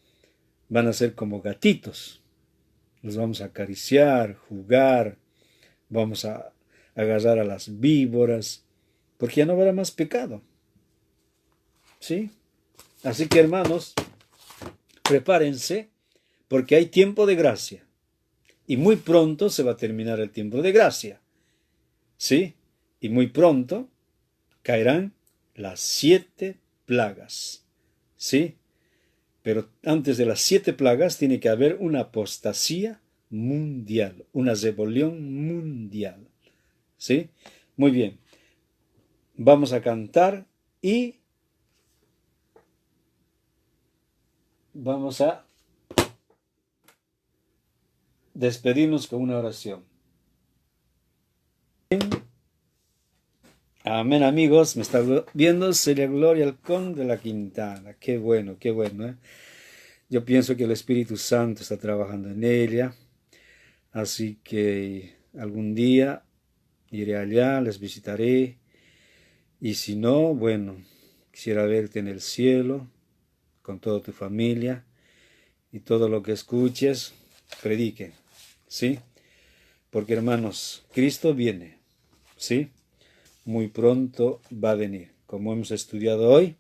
van a ser como gatitos. Los vamos a acariciar, jugar, vamos a agarrar a las víboras, porque ya no habrá más pecado. ¿Sí? Así que, hermanos, prepárense, porque hay tiempo de gracia. Y muy pronto se va a terminar el tiempo de gracia. ¿Sí? Y muy pronto caerán las 7 plagas. ¿Sí? Pero antes de las 7 plagas tiene que haber una apostasía mundial, una rebelión mundial. ¿Sí? Muy bien. Vamos a cantar y vamos a despedirnos con una oración. Amén, amigos. Me está viendo Celia Gloria Alcón de la Quintana. Qué bueno, qué bueno, ¿eh? Yo pienso que el Espíritu Santo está trabajando en ella. Así que algún día iré allá, les visitaré. Y si no, bueno, quisiera verte en el cielo con toda tu familia, y todo lo que escuches, predique. ¿Sí? Porque, hermanos, Cristo viene. ¿Sí? Muy pronto va a venir. Como hemos estudiado hoy,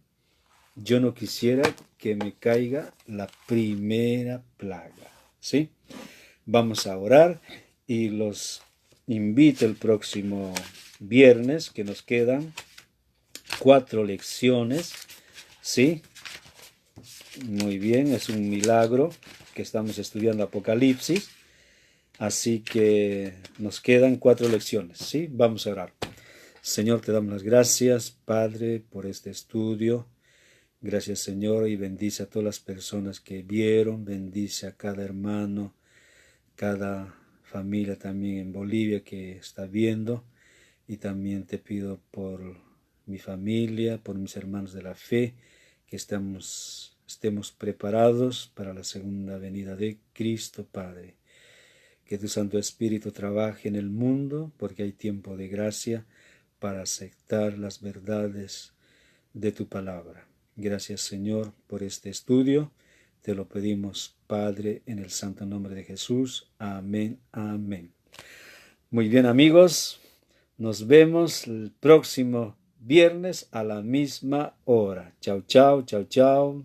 yo no quisiera que me caiga la primera plaga. ¿Sí? Vamos a orar y los invito el próximo viernes, que nos quedan 4 lecciones. ¿Sí? Muy bien, es un milagro que estamos estudiando Apocalipsis. Así que nos quedan 4 lecciones. ¿Sí? Vamos a orar. Señor, te damos las gracias, Padre, por este estudio. Gracias, Señor, y bendice a todas las personas que vieron, bendice a cada hermano, cada familia también en Bolivia que está viendo, y también te pido por mi familia, por mis hermanos de la fe, que estemos preparados para la segunda venida de Cristo, Padre. Que tu Santo Espíritu trabaje en el mundo, porque hay tiempo de gracia para aceptar las verdades de tu palabra. Gracias, Señor, por este estudio. Te lo pedimos, Padre, en el santo nombre de Jesús. Amén, amén. Muy bien, amigos. Nos vemos el próximo viernes a la misma hora. Chao, chao, chao, chao.